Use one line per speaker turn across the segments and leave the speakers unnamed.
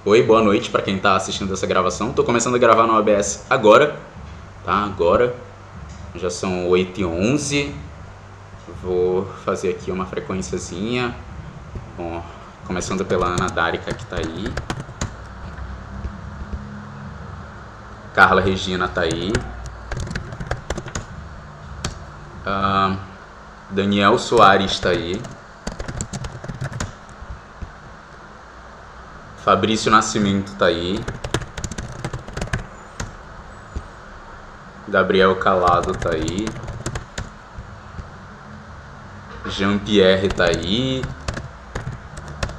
Oi, boa noite para quem está assistindo essa gravação. Estou começando a gravar no OBS agora, tá? Agora. Já são 8h11. Vou fazer aqui uma frequenciazinha. Bom, começando pela Ana Dárica que está aí. Carla Regina está aí. Daniel Soares está aí. Fabrício Nascimento tá aí. Gabriel Calado tá aí. Jean-Pierre tá aí.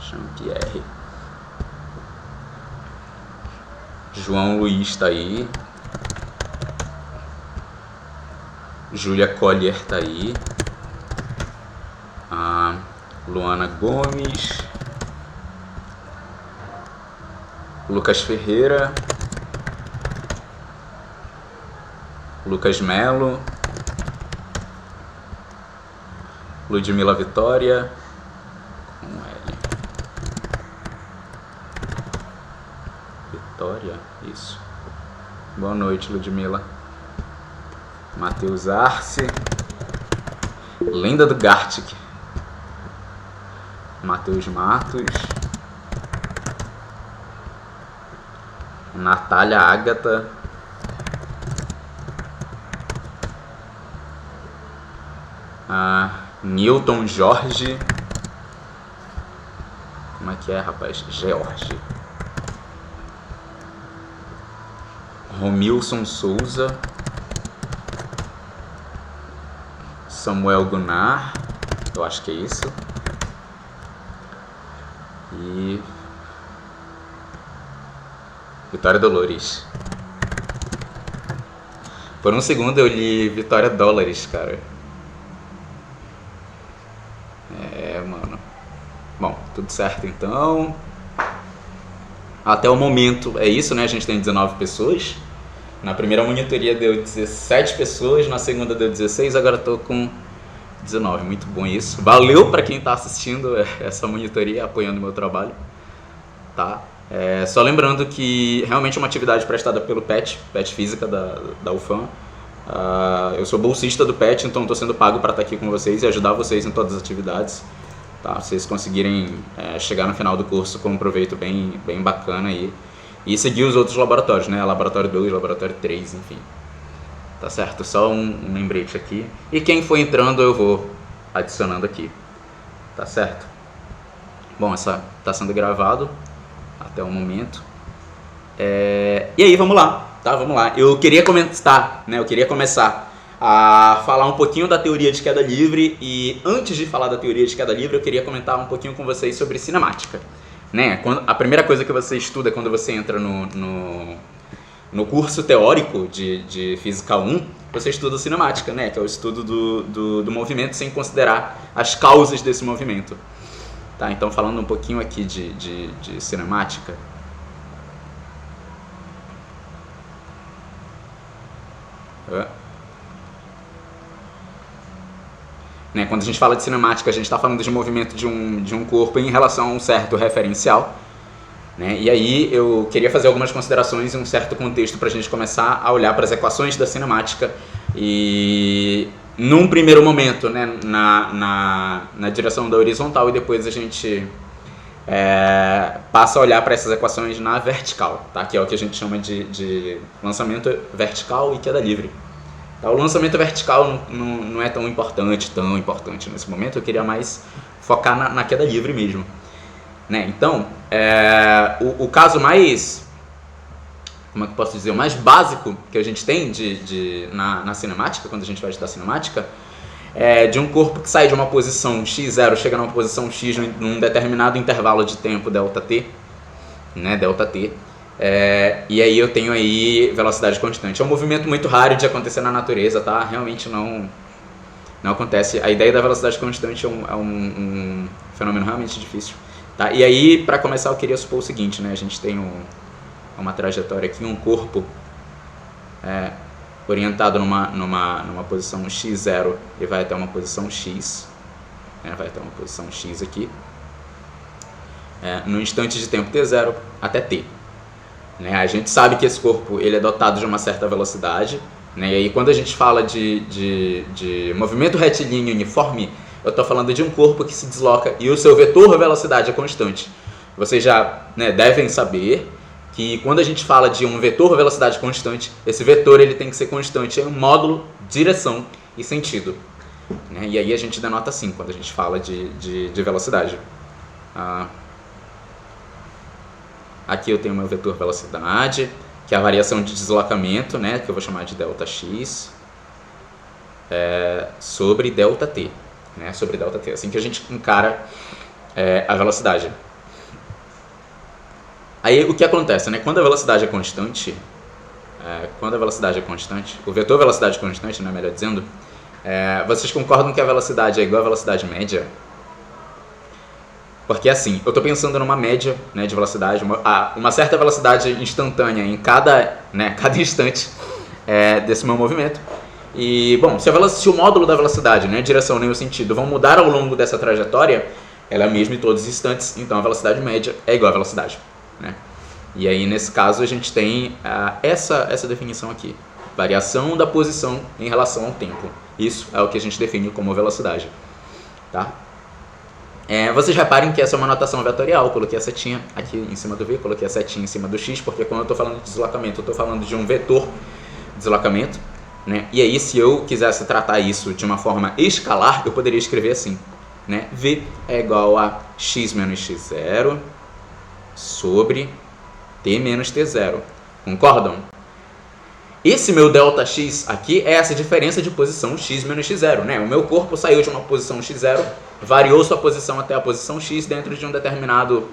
Jean-Pierre. João Luiz tá aí. Júlia Collier tá aí. Luana Gomes. Lucas Ferreira, Lucas Melo, Ludmila Vitória, com L. Vitória, isso. Boa noite, Ludmila. Matheus Arce, Lenda do Gartic, Matheus Matos, Natália Ágata, Newton Jorge, como é que é, rapaz? George, Romilson Souza, Samuel Gunnar, eu acho que é isso, e Vitória Dolores. Por um segundo eu li Vitória Dólares, cara. Mano. Bom, tudo certo então. Até o momento é isso, né? A gente tem 19 pessoas. Na primeira monitoria deu 17 pessoas, na segunda deu 16, agora tô com 19. Muito bom isso. Valeu pra quem tá assistindo essa monitoria, apoiando o meu trabalho. Tá? Só lembrando que realmente é uma atividade prestada pelo PET Física da UFAM. Eu sou bolsista do PET, então estou sendo pago para estar aqui com vocês e ajudar vocês em todas as atividades. Tá? Vocês conseguirem chegar no final do curso com um proveito bem bacana aí. E seguir os outros laboratórios, né? Laboratório 2, Laboratório 3, enfim. Tá certo? Só um lembrete aqui. E quem for entrando eu vou adicionando aqui. Tá certo? Bom, essa está sendo gravado até o momento. E aí, vamos lá, tá? Vamos lá. Eu queria começar a falar um pouquinho da teoria de queda livre, e antes de falar da teoria de queda livre, eu queria comentar um pouquinho com vocês sobre cinemática. Né? A primeira coisa que você estuda quando você entra no curso teórico de Física 1, você estuda cinemática, né? Que é o estudo do movimento sem considerar as causas desse movimento. Tá, então falando um pouquinho aqui de cinemática. Né, quando a gente fala de cinemática, a gente está falando de movimento de um corpo em relação a um certo referencial. Né? E aí eu queria fazer algumas considerações e um certo contexto para a gente começar a olhar para as equações da cinemática e, num primeiro momento, né, na direção da horizontal, e depois a gente passa a olhar para essas equações na vertical, tá? Que é o que a gente chama de lançamento vertical e queda livre. Tá? O lançamento vertical não é tão importante nesse momento, eu queria mais focar na queda livre mesmo. Né? Então, o caso mais, como é que eu posso dizer, o mais básico que a gente tem na cinemática, quando a gente vai estudar cinemática, é de um corpo que sai de uma posição x0, chega numa posição x num determinado intervalo de tempo, ΔT, né, ΔT, e aí eu tenho aí velocidade constante. É um movimento muito raro de acontecer na natureza, tá? Realmente não acontece. A ideia da velocidade constante é um fenômeno realmente difícil. Tá? E aí, para começar, eu queria supor o seguinte, né? A gente tem uma trajetória aqui, um corpo orientado numa posição x0 e vai até uma posição x, né? Vai até uma posição x aqui. no instante de tempo t0 até t. Né? A gente sabe que esse corpo ele é dotado de uma certa velocidade, né? E aí quando a gente fala de movimento retilíneo uniforme, eu estou falando de um corpo que se desloca e o seu vetor velocidade é constante. Vocês já, né, devem saber que quando a gente fala de um vetor velocidade constante, esse vetor ele tem que ser constante em módulo, direção e sentido. Né? E aí a gente denota assim quando a gente fala de velocidade. Aqui eu tenho meu vetor velocidade, que é a variação de deslocamento, né, que eu vou chamar de ΔX, sobre ΔT. Né, sobre ΔT. Assim que a gente encara a velocidade. Aí o que acontece, né? Quando a velocidade é constante, o vetor velocidade constante, né, melhor dizendo, vocês concordam que a velocidade é igual à velocidade média? Porque assim, eu estou pensando numa média, né, de velocidade, uma certa velocidade instantânea em cada instante desse meu movimento. E, bom, se o módulo da velocidade, né, direção nem o sentido, vão mudar ao longo dessa trajetória, ela é a mesma em todos os instantes, então a velocidade média é igual à velocidade. Né? E aí, nesse caso, a gente tem essa definição aqui. Variação da posição em relação ao tempo. Isso é o que a gente define como velocidade. Tá? Vocês reparem que essa é uma notação vetorial. Eu coloquei a setinha aqui em cima do V, coloquei a setinha em cima do X, porque quando eu estou falando de deslocamento, eu estou falando de um vetor deslocamento. Né? E aí, se eu quisesse tratar isso de uma forma escalar, eu poderia escrever assim. Né? V é igual a x menos x0 sobre t menos t0. Concordam? Esse meu ΔX aqui é essa diferença de posição x menos x0. Né? O meu corpo saiu de uma posição x0, variou sua posição até a posição x dentro de um determinado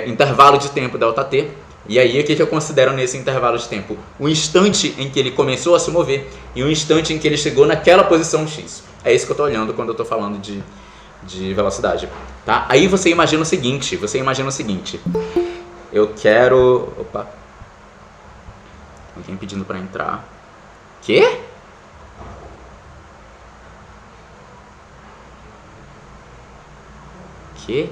intervalo de tempo ΔT. E aí, o que eu considero nesse intervalo de tempo? O instante em que ele começou a se mover e o instante em que ele chegou naquela posição x. É isso que eu estou olhando quando eu estou falando de velocidade. Tá? Aí você imagina o seguinte, eu quero... Opa! Alguém pedindo para entrar. Quê? Que?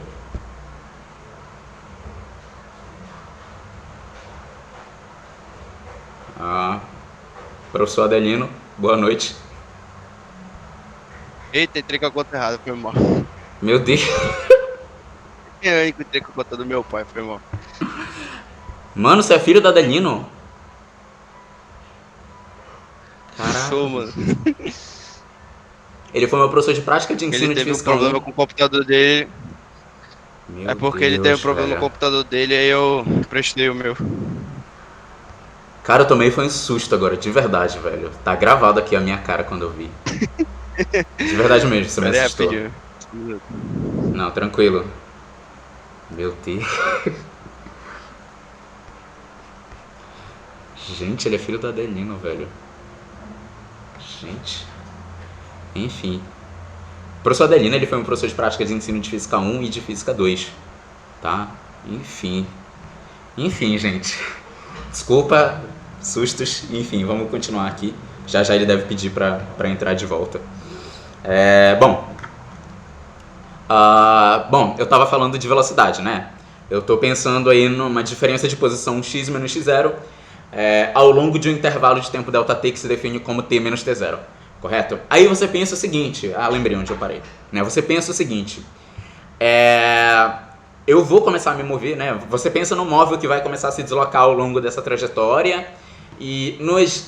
Professor Adelino, boa noite.
Eita, entrei com a conta errada, foi mal.
Meu Deus.
Eu encontrei com a conta do meu pai, foi mal.
Mano, você é filho do Adelino? Caraca.
Sou, mano.
Ele foi meu professor de prática de ensino
Ele
de
teve um
física
problema
1.
com o computador dele.
Meu
Porque ele
Deus,
teve um problema
velho.
no computador dele, aí eu prestei o meu.
Cara, eu tomei foi um susto agora, de verdade, velho. Tá gravado aqui a minha cara quando eu vi. De verdade mesmo, você me
Pera aí,
assustou.
rapidinho.
Não, tranquilo. Meu Deus. Gente, ele é filho do Adelino, velho. Gente. Enfim. O professor Adelino, ele foi um professor de prática de ensino de Física 1 e de Física 2. Tá? Enfim, gente. Desculpa, sustos. Enfim, vamos continuar aqui. Já ele deve pedir pra entrar de volta. Bom, eu tava falando de velocidade, né? Eu tô pensando aí numa diferença de posição x menos x0 ao longo de um intervalo de tempo ΔT que se define como t menos t0. Correto? Aí você pensa o seguinte... lembrei onde eu parei. Né? Você pensa o seguinte... eu vou começar a me mover, né? Você pensa no móvel que vai começar a se deslocar ao longo dessa trajetória e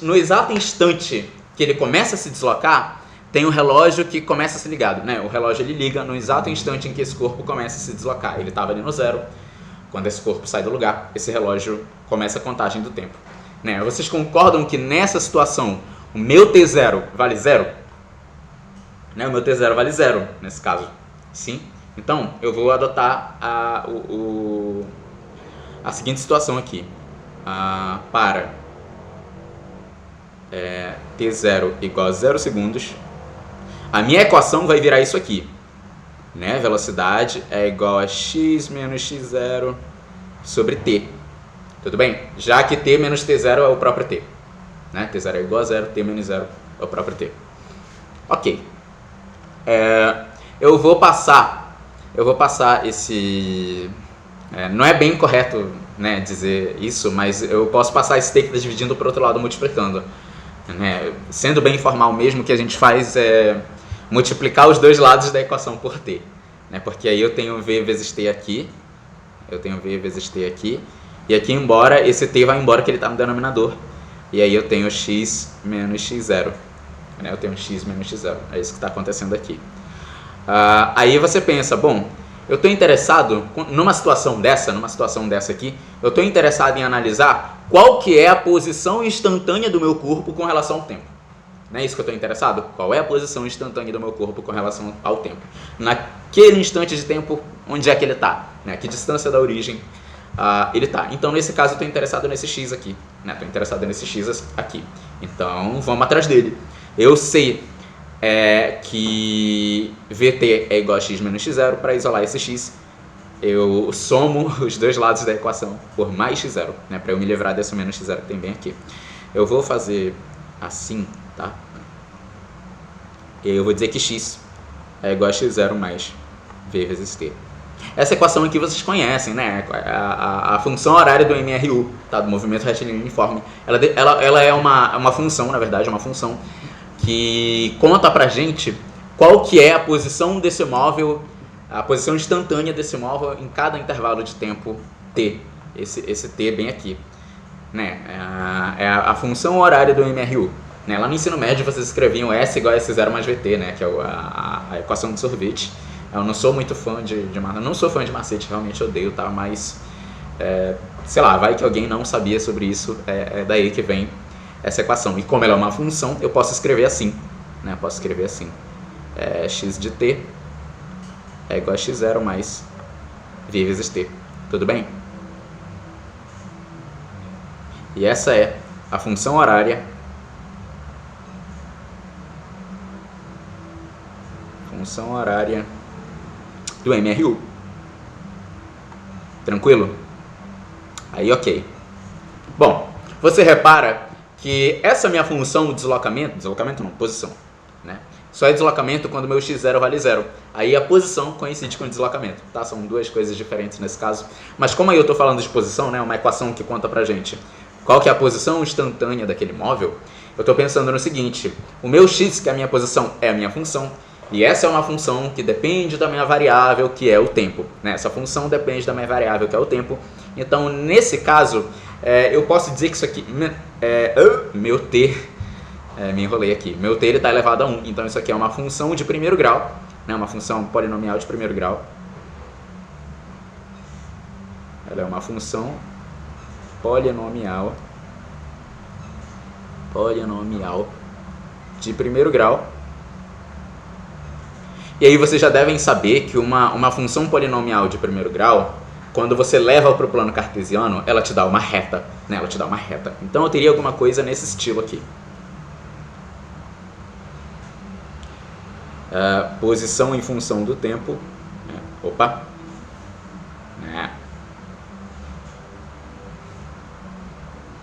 no exato instante que ele começa a se deslocar, tem um relógio que começa a ser ligado, né? O relógio ele liga no exato instante em que esse corpo começa a se deslocar. Ele estava ali no zero. Quando esse corpo sai do lugar, esse relógio começa a contagem do tempo. Né? Vocês concordam que nessa situação o meu T0 vale 0? Né? O meu T0 vale 0 nesse caso. Sim? Então, eu vou adotar a seguinte situação aqui. Para T0 igual a 0 segundos, a minha equação vai virar isso aqui. Né? Velocidade é igual a x menos x0 sobre t. Tudo bem? Já que t menos t0 é o próprio t. Né? T0 é igual a 0, t menos 0 é o próprio t. Ok. Eu vou passar Não é bem correto, né, dizer isso, mas eu posso passar esse t que está dividindo para o outro lado multiplicando. Né? Sendo bem informal mesmo, o que a gente faz é multiplicar os dois lados da equação por t. Né? Porque aí eu tenho v vezes t aqui, e aqui embora, esse t vai embora que ele está no denominador. E aí eu tenho x menos x0. Né? Eu tenho x menos x0. É isso que está acontecendo aqui. Aí você pensa, bom, eu estou interessado, numa situação dessa aqui, eu estou interessado em analisar qual que é a posição instantânea do meu corpo com relação ao tempo. Não é isso que eu estou interessado? Qual é a posição instantânea do meu corpo com relação ao tempo? Naquele instante de tempo, onde é que ele está? Né? Que distância da origem ele está? Então, nesse caso, eu estou interessado nesse x aqui. Estou interessado nesse x aqui. Então, vamos atrás dele. Eu sei que Vt é igual a x menos x0. Para isolar esse x, eu somo os dois lados da equação por mais x0, né, para eu me livrar desse menos x0 que tem bem aqui. Eu vou fazer assim, tá? E aí eu vou dizer que x é igual a x0 mais v vezes t. Essa equação aqui vocês conhecem, né? A função horária do MRU, tá? Do movimento retilíneo uniforme. Ela é uma função, na verdade, uma função que conta pra gente qual que é a posição desse móvel, a posição instantânea desse móvel em cada intervalo de tempo t. Esse t bem aqui. Né? É a função horária do MRU. Né? Lá no ensino médio vocês escreviam S igual a S0 mais VT, né? Que é a equação de sorvete. Eu não sou muito fã não sou fã de macete, realmente odeio, tá? Mas, sei lá, vai que alguém não sabia sobre isso, é daí que vem essa equação. E como ela é uma função, eu posso escrever assim, né? Posso escrever assim, x de t é igual a x0 mais v vezes t. Tudo bem? E essa é a função horária do MRU. Tranquilo? Aí, ok. Bom, você repara que essa minha função de deslocamento não, posição, né? Só é deslocamento quando meu x0 vale 0. Aí a posição coincide com o deslocamento, tá? São duas coisas diferentes nesse caso. Mas como aí eu estou falando de posição, né? Uma equação que conta pra gente qual que é a posição instantânea daquele móvel, eu estou pensando no seguinte: o meu x, que é a minha posição, é a minha função, e essa é uma função que depende da minha variável, que é o tempo. Né? Essa função depende da minha variável, que é o tempo. Então, nesse caso, eu posso dizer que isso aqui, meu t, me enrolei aqui, meu t está elevado a 1. Então, isso aqui é uma função de primeiro grau, né? Uma função polinomial de primeiro grau. Ela é uma função polinomial de primeiro grau. E aí vocês já devem saber que uma função polinomial de primeiro grau, quando você leva para o plano cartesiano, ela te dá uma reta, né? Ela te dá uma reta. Então eu teria alguma coisa nesse estilo aqui. Posição em função do tempo. Opa!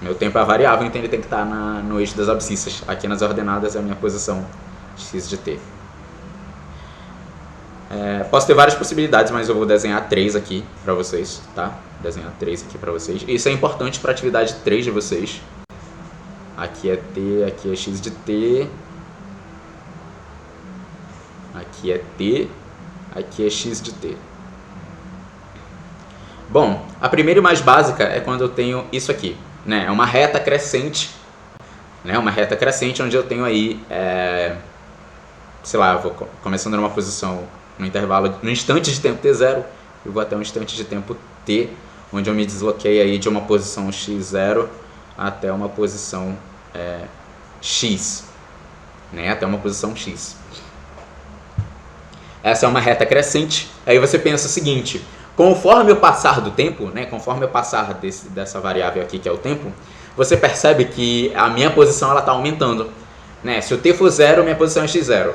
Meu tempo é variável, então ele tem que estar no eixo das abscissas. Aqui nas ordenadas é a minha posição x de t. Posso ter várias possibilidades, mas eu vou desenhar 3 aqui para vocês, tá? Desenhar 3 aqui para vocês. Isso é importante para a atividade 3 de vocês. Aqui é t, aqui é x de t. Aqui é t, aqui é x de t. Bom, a primeira e mais básica é quando eu tenho isso aqui, né? É uma reta crescente, né? Uma reta crescente onde eu tenho aí, sei lá, eu vou começando numa posição no intervalo, no instante de tempo t0, eu vou até um instante de tempo t, onde eu me desloquei aí de uma posição x0 até uma posição x, né? Até uma posição x. Essa é uma reta crescente. Aí você pensa o seguinte: conforme eu passar do tempo, né? Conforme eu passar dessa variável aqui que é o tempo, você percebe que a minha posição ela está aumentando, né? Se o t for 0, minha posição é x0.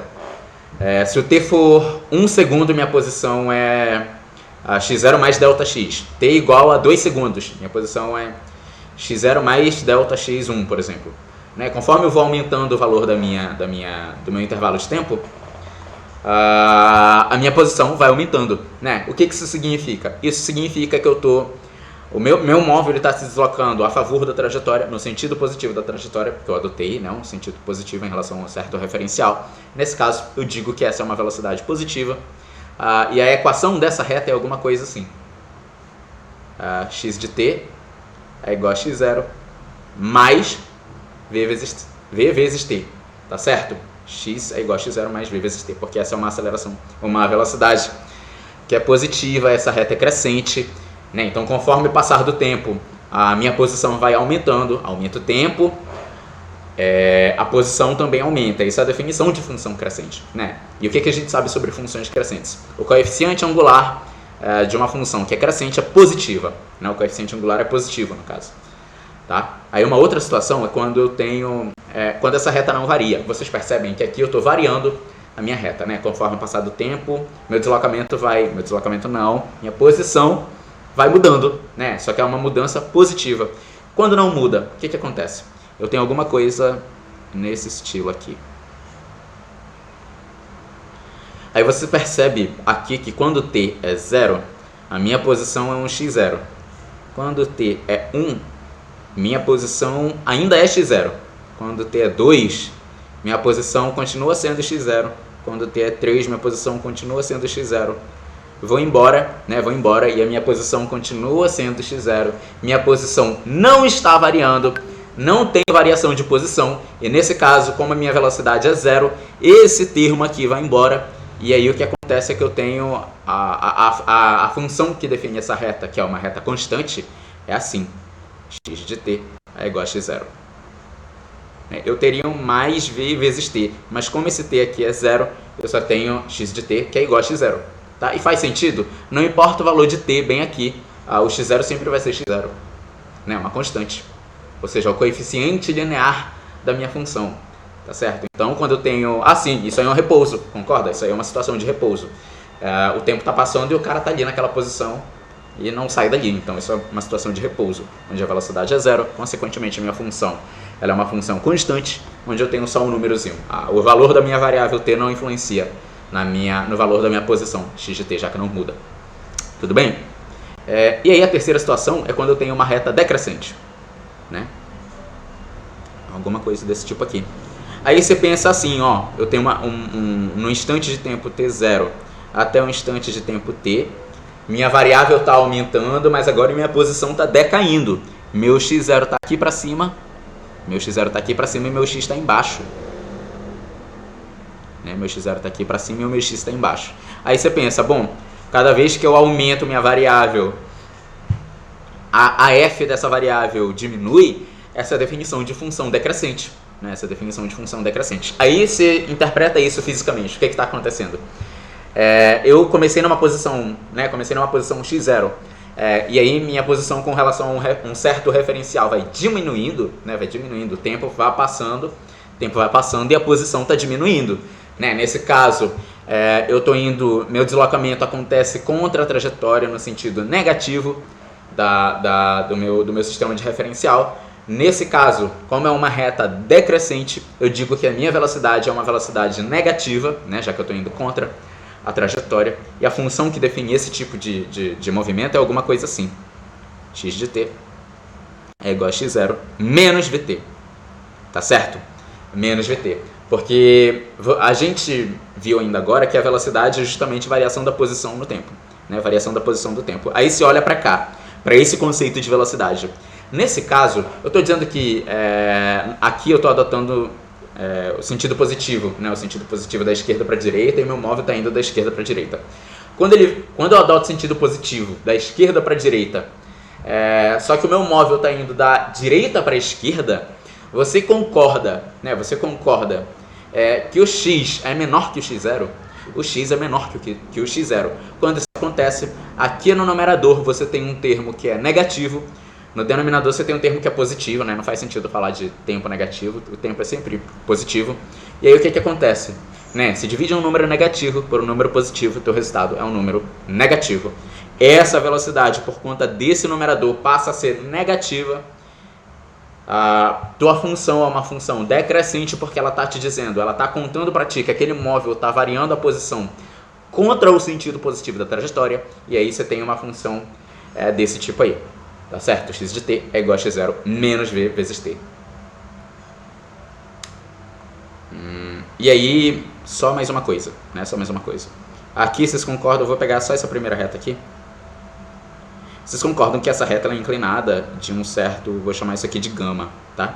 Se o t for 1 segundo, minha posição é x0 mais delta x. T igual a 2 segundos, minha posição é x0 mais delta x1, por exemplo. Né? Conforme eu vou aumentando o valor do meu intervalo de tempo, a minha posição vai aumentando, né? O que isso significa? Isso significa que o meu móvel está se deslocando a favor da trajetória, no sentido positivo da trajetória, porque eu adotei, né, um sentido positivo em relação a um certo referencial. Nesse caso, eu digo que essa é uma velocidade positiva, e a equação dessa reta é alguma coisa assim. X de t é igual a x0 mais v vezes t, tá certo? X é igual a x0 mais v vezes t, porque essa é uma aceleração, uma velocidade que é positiva, essa reta é crescente, né? Então, conforme o passar do tempo, a minha posição vai aumentando, aumenta o tempo, a posição também aumenta. Isso é a definição de função crescente, né? E o que a gente sabe sobre funções crescentes? O coeficiente angular de uma função que é crescente é positiva, né? O coeficiente angular é positivo, no caso. Tá? Aí uma outra situação é quando eu tenho, quando essa reta não varia. Vocês percebem que aqui eu estou variando a minha reta, né? Conforme o passar do tempo, minha posição vai mudando, né? Só que é uma mudança positiva. Quando não muda, o que acontece? Eu tenho alguma coisa nesse estilo aqui. Aí você percebe aqui que quando t é 0, a minha posição é um x0. Quando t é 1, minha posição ainda é x0. Quando t é 2, minha posição continua sendo x0. Quando t é 3, minha posição continua sendo x0. Vou embora, né? Vou embora e a minha posição continua sendo x0. Minha posição não está variando, não tem variação de posição. E nesse caso, como a minha velocidade é 0, esse termo aqui vai embora. E aí o que acontece é que eu tenho a função que define essa reta, que é uma reta constante, é assim. X de t é igual a x0. Eu teria um mais v vezes t, mas como esse t aqui é 0, eu só tenho x de t, que é igual a x0. Tá? E faz sentido? Não importa o valor de t bem aqui, o x0 sempre vai ser x0. Né? Uma constante. Ou seja, o coeficiente linear da minha função. Tá certo? Então, quando eu tenho... sim, isso aí é um repouso, concorda? Isso aí é uma situação de repouso. O tempo está passando e o cara está ali naquela posição e não sai dali. Então, isso é uma situação de repouso, onde a velocidade é 0, consequentemente, a minha função ela é uma função constante, onde eu tenho só um númerozinho. O valor da minha variável t não influencia no valor da minha posição, x de t, já que não muda. Tudo bem? E aí, a terceira situação é quando eu tenho uma reta decrescente. Né? Alguma coisa desse tipo aqui. Aí você pensa assim, ó, eu tenho no instante de tempo t0 até o instante de tempo t, minha variável está aumentando, mas agora minha posição está decaindo. Meu x0 está aqui para cima, e meu x está embaixo. Né? Meu x0 está aqui para cima e o meu x está embaixo. Aí você pensa, bom, cada vez que eu aumento minha variável, a f dessa variável diminui, essa é a definição de função decrescente. Né? Essa definição de função decrescente. Aí você interpreta isso fisicamente. O que está acontecendo? Eu comecei numa posição, né? x0. E aí minha posição com relação a um certo referencial vai diminuindo, né? O tempo vai passando e a posição está diminuindo. Né? Nesse caso, meu deslocamento acontece contra a trajetória no sentido negativo do meu sistema de referencial. Nesse caso, como é uma reta decrescente, eu digo que a minha velocidade é uma velocidade negativa, né, já que eu estou indo contra a trajetória. E a função que define esse tipo de movimento é alguma coisa assim. X de t é igual a x0 menos vt. Tá certo? Menos vt. Porque a gente viu ainda agora que a velocidade é justamente variação da posição no tempo. Né, variação da posição do tempo. Aí se olha para cá, para esse conceito de velocidade. Nesse caso, eu estou dizendo que aqui eu estou adotando o sentido positivo, né? O sentido positivo da esquerda para a direita e meu móvel está indo da esquerda para a direita. Quando eu adoto o sentido positivo da esquerda para a direita, só que o meu móvel está indo da direita para a esquerda, você concorda, né? Que o x é menor que o x0? O x é menor que o x0. Quando isso acontece, aqui no numerador você tem um termo que é negativo, no denominador você tem um termo que é positivo, né? Não faz sentido falar de tempo negativo, o tempo é sempre positivo. E aí o que acontece? Né? Se divide um número negativo por um número positivo, o teu resultado é um número negativo. Essa velocidade, por conta desse numerador, passa a ser negativa A tua função é uma função decrescente porque ela está te dizendo, ela está contando para ti que aquele móvel está variando a posição contra o sentido positivo da trajetória, e aí você tem uma função desse tipo aí, tá certo? X de t é igual a x0 menos v vezes t. E aí, só mais uma coisa, né? Só mais uma coisa. Aqui vocês concordam, eu vou pegar só essa primeira reta aqui. Vocês concordam que essa reta ela é inclinada de um certo, vou chamar isso aqui de gama, tá?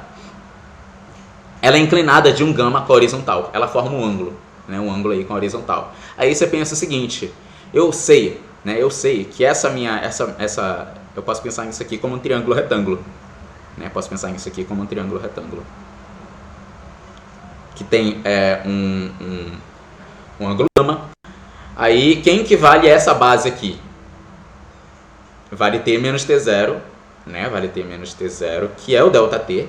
Ela é inclinada de um gama com a horizontal, ela forma um ângulo, né? Um ângulo aí com a horizontal. Aí você pensa o seguinte, eu sei que eu posso pensar nisso aqui como um triângulo retângulo, né? Posso pensar nisso aqui como um triângulo retângulo. Que tem um ângulo gama. Aí quem que vale essa base aqui? Vale t menos t0, né? Vale t menos t0, que é o ΔT.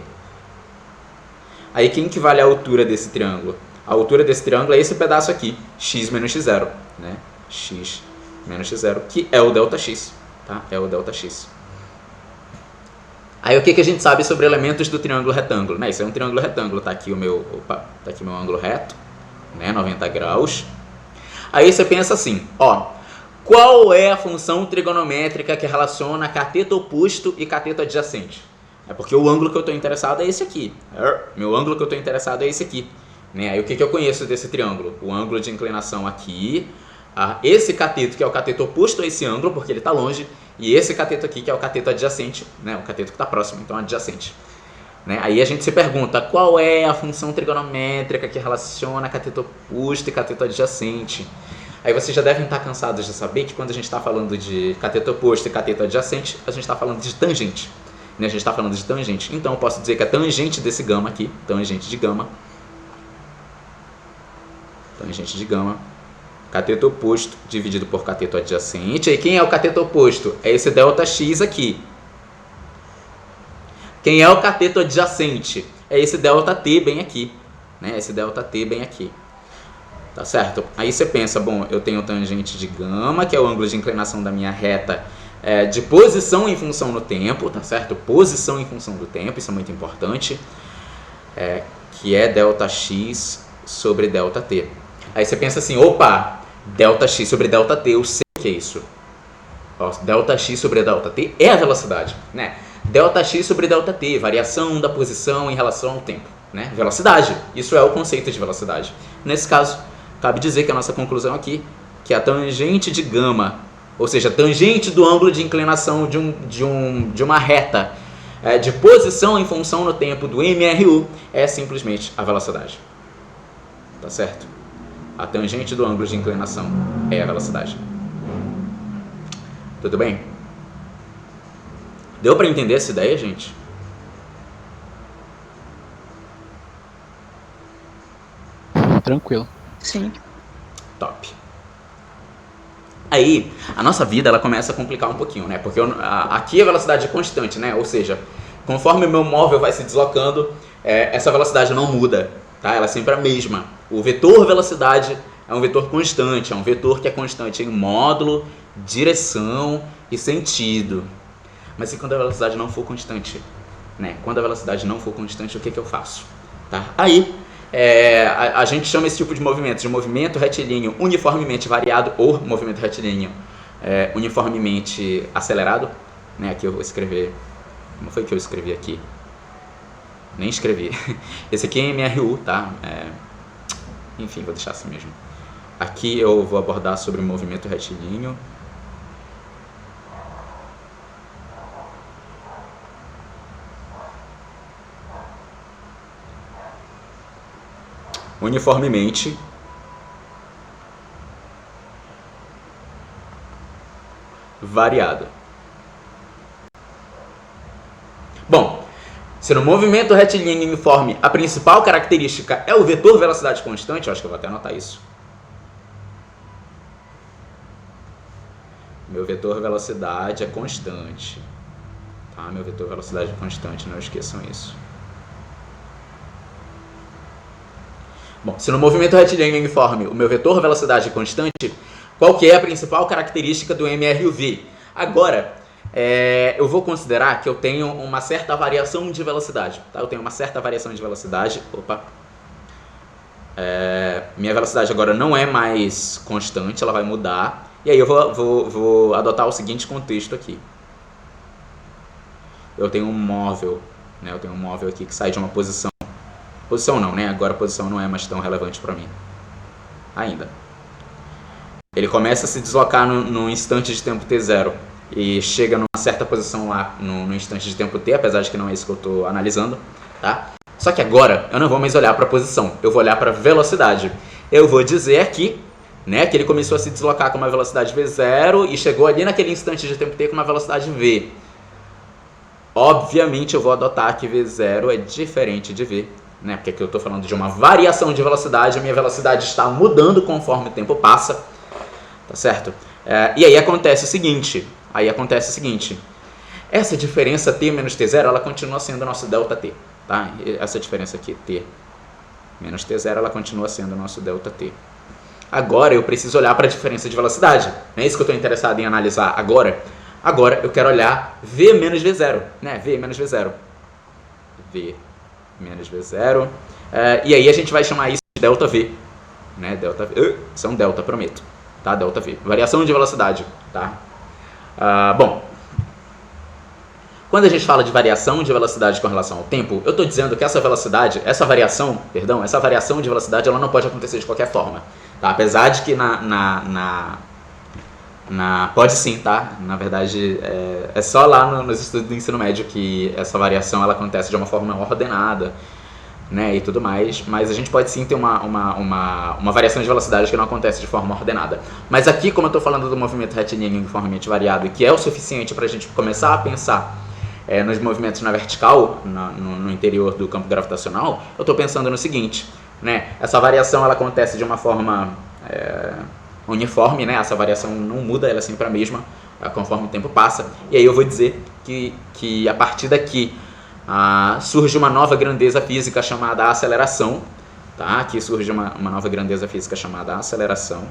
Aí quem que vale a altura desse triângulo? A altura desse triângulo é esse pedaço aqui, x menos x0, né? X menos x0, que é o ΔX, tá? É o ΔX. Aí o que a gente sabe sobre elementos do triângulo retângulo? Né? Isso é um triângulo retângulo, tá aqui o meu ângulo reto, né? 90 graus. Aí você pensa assim, ó, qual é a função trigonométrica que relaciona cateto oposto e cateto adjacente? É porque o ângulo que eu estou interessado é esse aqui. Meu ângulo que eu estou interessado é esse aqui. Né? Aí o que eu conheço desse triângulo? O ângulo de inclinação aqui, esse cateto que é o cateto oposto a esse ângulo, porque ele está longe, e esse cateto aqui que é o cateto adjacente, né? O cateto que está próximo, então adjacente. Né? Aí a gente se pergunta, qual é a função trigonométrica que relaciona cateto oposto e cateto adjacente? Aí vocês já devem estar cansados de saber que quando a gente está falando de cateto oposto e cateto adjacente, a gente está falando de tangente. Né? A gente está falando de tangente. Então eu posso dizer que a tangente desse gama aqui, tangente de gama, cateto oposto dividido por cateto adjacente. E quem é o cateto oposto? É esse ΔX aqui. Quem é o cateto adjacente? É esse ΔT bem aqui. Né? Esse ΔT bem aqui. Tá certo? Aí você pensa, bom, eu tenho tangente de gama, que é o ângulo de inclinação da minha reta de posição em função do tempo, tá certo? Posição em função do tempo, isso é muito importante, que é ΔX sobre ΔT. Aí você pensa assim, opa, ΔX sobre ΔT, eu sei o que é isso. Ó, ΔX sobre ΔT é a velocidade, né? ΔX sobre ΔT, variação da posição em relação ao tempo, né? Velocidade, isso é o conceito de velocidade. Nesse caso, cabe dizer que a nossa conclusão aqui, que a tangente de gama, ou seja, a tangente do ângulo de inclinação de uma reta de posição em função no tempo do MRU é simplesmente a velocidade. Tá certo? A tangente do ângulo de inclinação é a velocidade. Tudo bem? Deu para entender essa ideia, gente?
Tranquilo.
Sim.
Top. Aí, a nossa vida ela começa a complicar um pouquinho, né? Porque aqui a velocidade é constante, né? Ou seja, conforme o meu móvel vai se deslocando, essa velocidade não muda, tá? Ela é sempre a mesma. O vetor velocidade é um vetor constante, é um vetor que é constante em módulo, direção e sentido. Mas e quando a velocidade não for constante? Né? Quando a velocidade não for constante, o que eu faço? Tá? Aí, a gente chama esse tipo de movimento retilíneo uniformemente variado ou movimento retilíneo uniformemente acelerado. Né? Aqui eu vou escrever... Como foi que eu escrevi aqui? Nem escrevi. Esse aqui é MRU, tá? Enfim, vou deixar assim mesmo. Aqui eu vou abordar sobre o movimento retilíneo. Uniformemente variado. Bom, se no movimento retilíneo uniforme a principal característica é o vetor velocidade constante, eu acho que eu vou até anotar isso. Meu vetor velocidade é constante. Tá? Meu vetor velocidade é constante, não esqueçam isso. Bom, se no movimento retilíneo uniforme o meu vetor velocidade é constante, qual que é a principal característica do MRUV? Agora, eu vou considerar que eu tenho uma certa variação de velocidade. Tá? Eu tenho uma certa variação de velocidade. Opa. Minha velocidade agora não é mais constante, ela vai mudar. E aí eu vou adotar o seguinte contexto aqui. Eu tenho um móvel, né? Eu tenho um móvel aqui que sai de uma posição. Posição não, né? Agora a posição não é mais tão relevante para mim. Ainda. Ele começa a se deslocar no instante de tempo t0 e chega numa certa posição lá no instante de tempo t, apesar de que não é isso que eu estou analisando, tá? Só que agora eu não vou mais olhar para a posição, eu vou olhar para a velocidade. Eu vou dizer aqui, né, que ele começou a se deslocar com uma velocidade v0 e chegou ali naquele instante de tempo t com uma velocidade v. Obviamente eu vou adotar que v0 é diferente de v, né? Porque aqui eu estou falando de uma variação de velocidade, a minha velocidade está mudando conforme o tempo passa, tá certo? E aí acontece o seguinte, essa diferença t menos t0, ela continua sendo nosso ΔT, tá? Essa diferença aqui, t menos t0, ela continua sendo nosso ΔT. Agora eu preciso olhar para a diferença de velocidade, não é isso que eu estou interessado em analisar agora. Agora eu quero olhar v menos v0, né? V menos v0. V menos v0. E aí a gente vai chamar isso de ΔV, né? ΔV. Isso é um delta, prometo. Tá? ΔV. Variação de velocidade, tá? Bom, quando a gente fala de variação de velocidade com relação ao tempo, eu estou dizendo que essa variação de velocidade, ela não pode acontecer de qualquer forma, tá? Apesar de que pode sim, tá? Na verdade, é só lá nos estudos do ensino médio que essa variação ela acontece de uma forma ordenada, né? E tudo mais, mas a gente pode sim ter uma variação de velocidade que não acontece de forma ordenada. Mas aqui, como eu estou falando do movimento retilíneo uniformemente variado, que é o suficiente para a gente começar a pensar nos movimentos na vertical, no interior do campo gravitacional, eu estou pensando no seguinte, né? Essa variação ela acontece de uma forma uniforme, né? Essa variação não muda, ela é sempre a mesma conforme o tempo passa. E aí eu vou dizer que a partir daqui surge uma nova grandeza física chamada aceleração, tá? Aqui surge uma nova grandeza física chamada aceleração.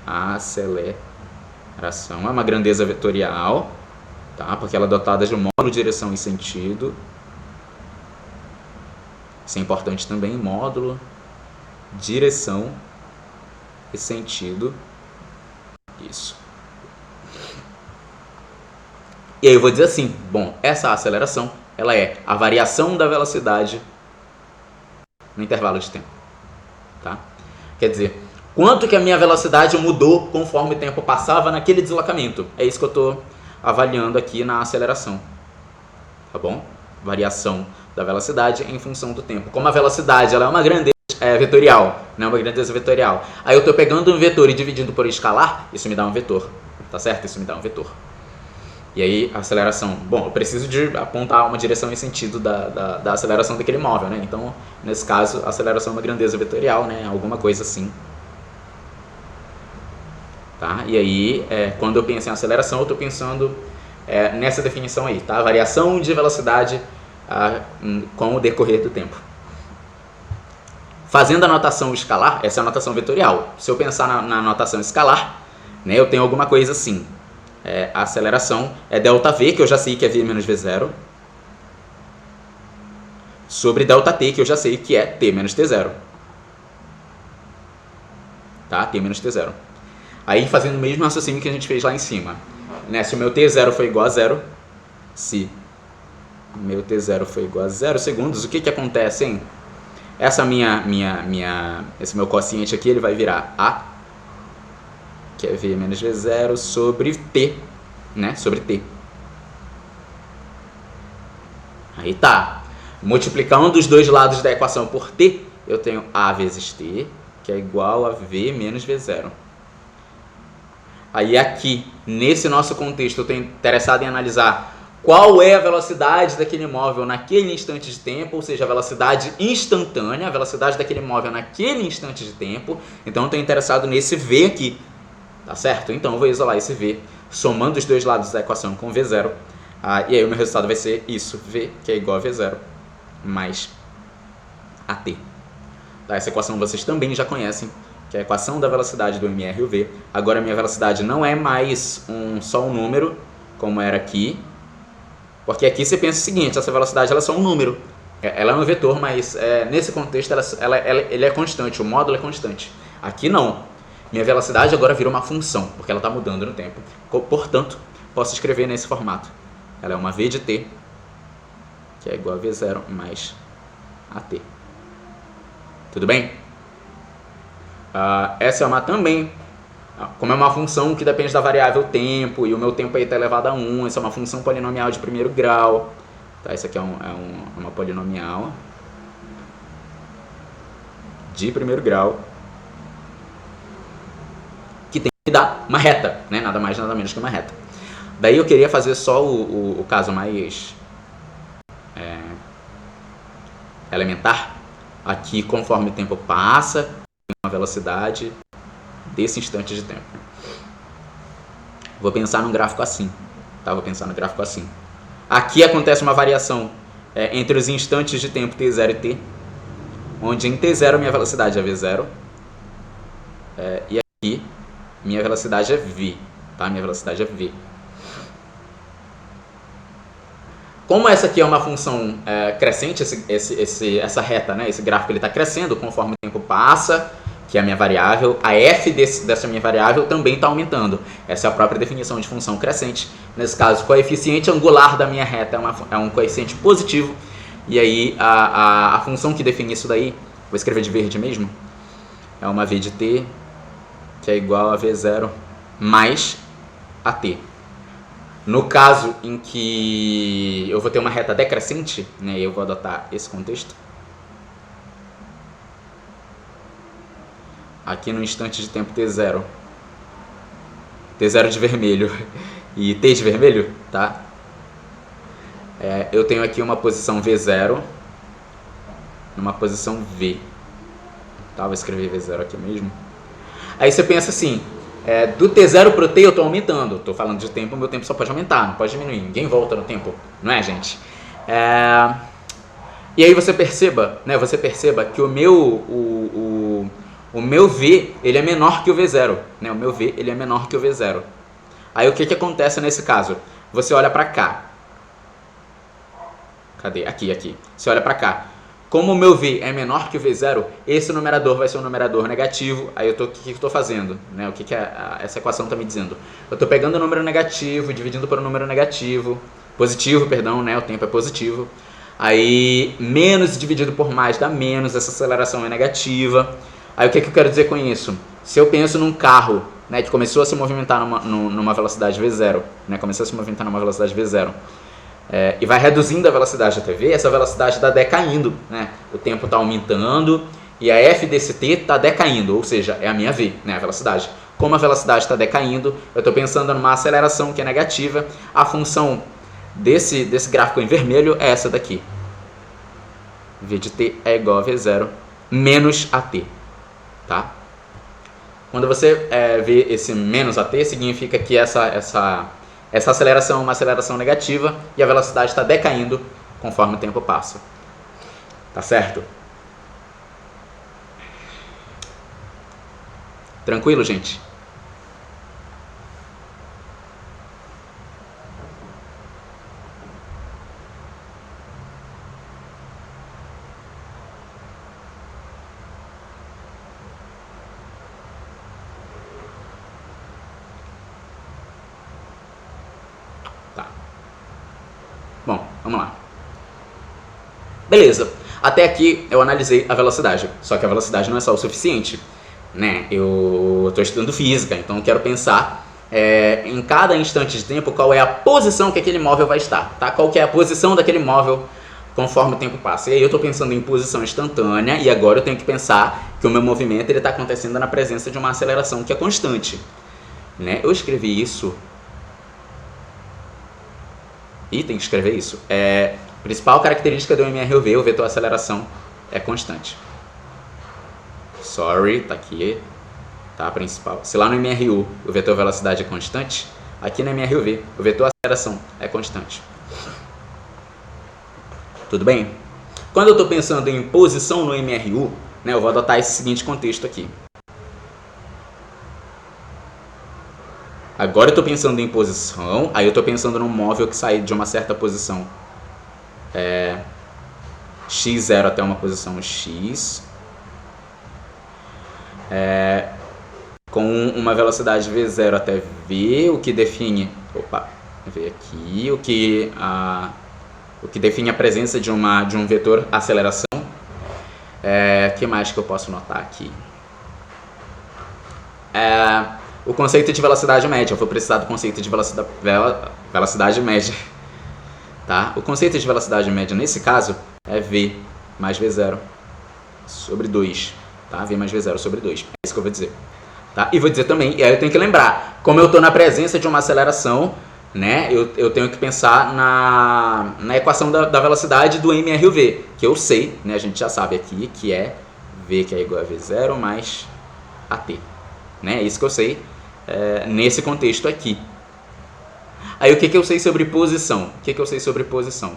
Aceleração é uma grandeza vetorial, tá? Porque ela é dotada de módulo, direção e sentido. Isso é importante também, módulo, direção e sentido. Isso. E aí eu vou dizer assim, bom, essa aceleração, ela é a variação da velocidade no intervalo de tempo, tá? Quer dizer, quanto que a minha velocidade mudou conforme o tempo passava naquele deslocamento. É isso que eu estou avaliando aqui na aceleração, tá bom? Variação da velocidade em função do tempo. Como a velocidade ela é uma grandeza vetorial, né? Uma grandeza vetorial. Aí eu estou pegando um vetor e dividindo por escalar, isso me dá um vetor, tá certo? Isso me dá um vetor. E aí a aceleração, bom, eu preciso de apontar uma direção e sentido da aceleração daquele móvel, né? Então, nesse caso, a aceleração é uma grandeza vetorial, né? Alguma coisa assim. Tá? E aí, quando eu penso em aceleração, eu estou pensando nessa definição aí, tá? Variação de velocidade com o decorrer do tempo. Fazendo a notação escalar, essa é a notação vetorial. Se eu pensar na notação escalar, né, eu tenho alguma coisa assim. A aceleração é ΔV, que eu já sei que é V menos V0, sobre ΔT, que eu já sei que é T menos T0. Tá? T menos T0. Aí fazendo o mesmo raciocínio que a gente fez lá em cima. Né? Se o meu T0 foi igual a 0, se o meu T0 foi igual a 0 segundos, o que acontece, hein? Esse meu quociente aqui, ele vai virar A, que é V menos V0 sobre T, né? Sobre T. Aí tá. Multiplicando os dois lados da equação por T, eu tenho A vezes T, que é igual a V menos V0. Aí aqui, nesse nosso contexto, eu estou interessado em analisar qual é a velocidade daquele móvel naquele instante de tempo, ou seja, a velocidade instantânea, a velocidade daquele móvel naquele instante de tempo. Então eu estou interessado nesse V aqui, tá certo? Então eu vou isolar esse V, somando os dois lados da equação com V0, e aí o meu resultado vai ser isso, V, que é igual a V0, mais AT. Tá? Essa equação vocês também já conhecem, que é a equação da velocidade do mr e o v. Agora a minha velocidade não é mais só um número, como era aqui, porque aqui você pensa o seguinte, essa velocidade ela é só um número, ela é um vetor, mas nesse contexto ele é constante, o módulo é constante. Aqui não, minha velocidade agora vira uma função, porque ela está mudando no tempo. Portanto, posso escrever nesse formato. Ela é uma v de t, que é igual a v0 mais at. Tudo bem? Essa é uma também, como é uma função que depende da variável tempo, e o meu tempo aí está elevado a 1, essa é uma função polinomial de primeiro grau. Tá, isso aqui é uma polinomial de primeiro grau, que tem que dar uma reta, né? Nada mais, nada menos que uma reta. Daí eu queria fazer só o caso mais elementar. Aqui, conforme o tempo passa, tem uma velocidade desse instante de tempo. Vou pensar num gráfico assim. Tá? Vou pensar no gráfico assim. Aqui acontece uma variação entre os instantes de tempo t0 e t, onde em t0 minha velocidade é v0, e aqui minha velocidade é v. Tá? Minha velocidade é v. Como essa aqui é uma função crescente, essa reta, né, esse gráfico está crescendo conforme o tempo passa, que é a minha variável, a f dessa minha variável também está aumentando. Essa é a própria definição de função crescente. Nesse caso, o coeficiente angular da minha reta é um coeficiente positivo, e aí a função que define isso daí, vou escrever de verde mesmo, é uma v de t, que é igual a v0 mais at. No caso em que eu vou ter uma reta decrescente, né, eu vou adotar esse contexto. Aqui no instante de tempo t0. T0 de vermelho e t de vermelho, tá? Eu tenho aqui uma posição v0, numa posição v. Tá, vou escrever v0 aqui mesmo. Aí você pensa assim, do T0 pro T eu estou aumentando, estou falando de tempo, meu tempo só pode aumentar, não pode diminuir, ninguém volta no tempo, não é, gente? E aí você perceba que o meu V ele é menor que o V0, né? O meu V ele é menor que o V0. Aí o que acontece nesse caso? Você olha para cá. Cadê? Aqui. Você olha para cá. Como o meu V é menor que o V0, esse numerador vai ser um numerador negativo. Aí o que eu estou fazendo? Né? O que essa equação está me dizendo? Eu estou pegando o número negativo e dividindo por um número positivo, perdão, né? O tempo é positivo. Aí menos dividido por mais dá menos, essa aceleração é negativa. Aí o que eu quero dizer com isso? Se eu penso num carro, né, que começou a se movimentar numa velocidade V0, né, e vai reduzindo a velocidade até V, essa velocidade está decaindo, né? O tempo está aumentando e a f desse t está decaindo, ou seja, é a minha v, né? A velocidade. Como a velocidade está decaindo, eu estou pensando numa aceleração que é negativa. A função desse gráfico em vermelho é essa daqui. V de t é igual a v0 menos at. Tá? Quando você vê esse menos at, significa que essa aceleração é uma aceleração negativa e a velocidade está decaindo conforme o tempo passa. Tá certo? Tranquilo, gente? Bom, vamos lá. Beleza. Até aqui eu analisei a velocidade. Só que a velocidade não é só o suficiente, né? Eu estou estudando física, então eu quero pensar em cada instante de tempo qual é a posição que aquele móvel vai estar, tá? Qual que é a posição daquele móvel conforme o tempo passa. E aí eu estou pensando em posição instantânea e agora eu tenho que pensar que o meu movimento está acontecendo na presença de uma aceleração que é constante, né? Eu escrevi isso... E tem que escrever isso. Principal característica do MRUV, o vetor aceleração, é constante. Sorry, tá aqui. Tá, principal. Se lá no MRU o vetor velocidade é constante, aqui no MRUV o vetor aceleração é constante. Tudo bem? Quando eu estou pensando em posição no MRU, né, eu vou adotar esse seguinte contexto aqui. Agora eu tô pensando em posição, aí eu tô pensando num móvel que sai de uma certa posição. X0 até uma posição X. Com uma velocidade V0 até V, o que define... Opa, V aqui, o que define a presença de um vetor aceleração. O que mais que eu posso notar aqui? O conceito de velocidade média. Eu vou precisar do conceito de velocidade média. Tá? O conceito de velocidade média, nesse caso, é V mais V0 sobre 2. Tá? V mais V0 sobre 2. É isso que eu vou dizer. Tá? E vou dizer também, e aí eu tenho que lembrar, como eu estou na presença de uma aceleração, né, eu tenho que pensar na equação da velocidade do mRV, que eu sei, né, a gente já sabe aqui, que é V que é igual a V0 mais AT. Né? Isso que eu sei nesse contexto aqui. Aí o que eu sei sobre posição? O que eu sei sobre posição?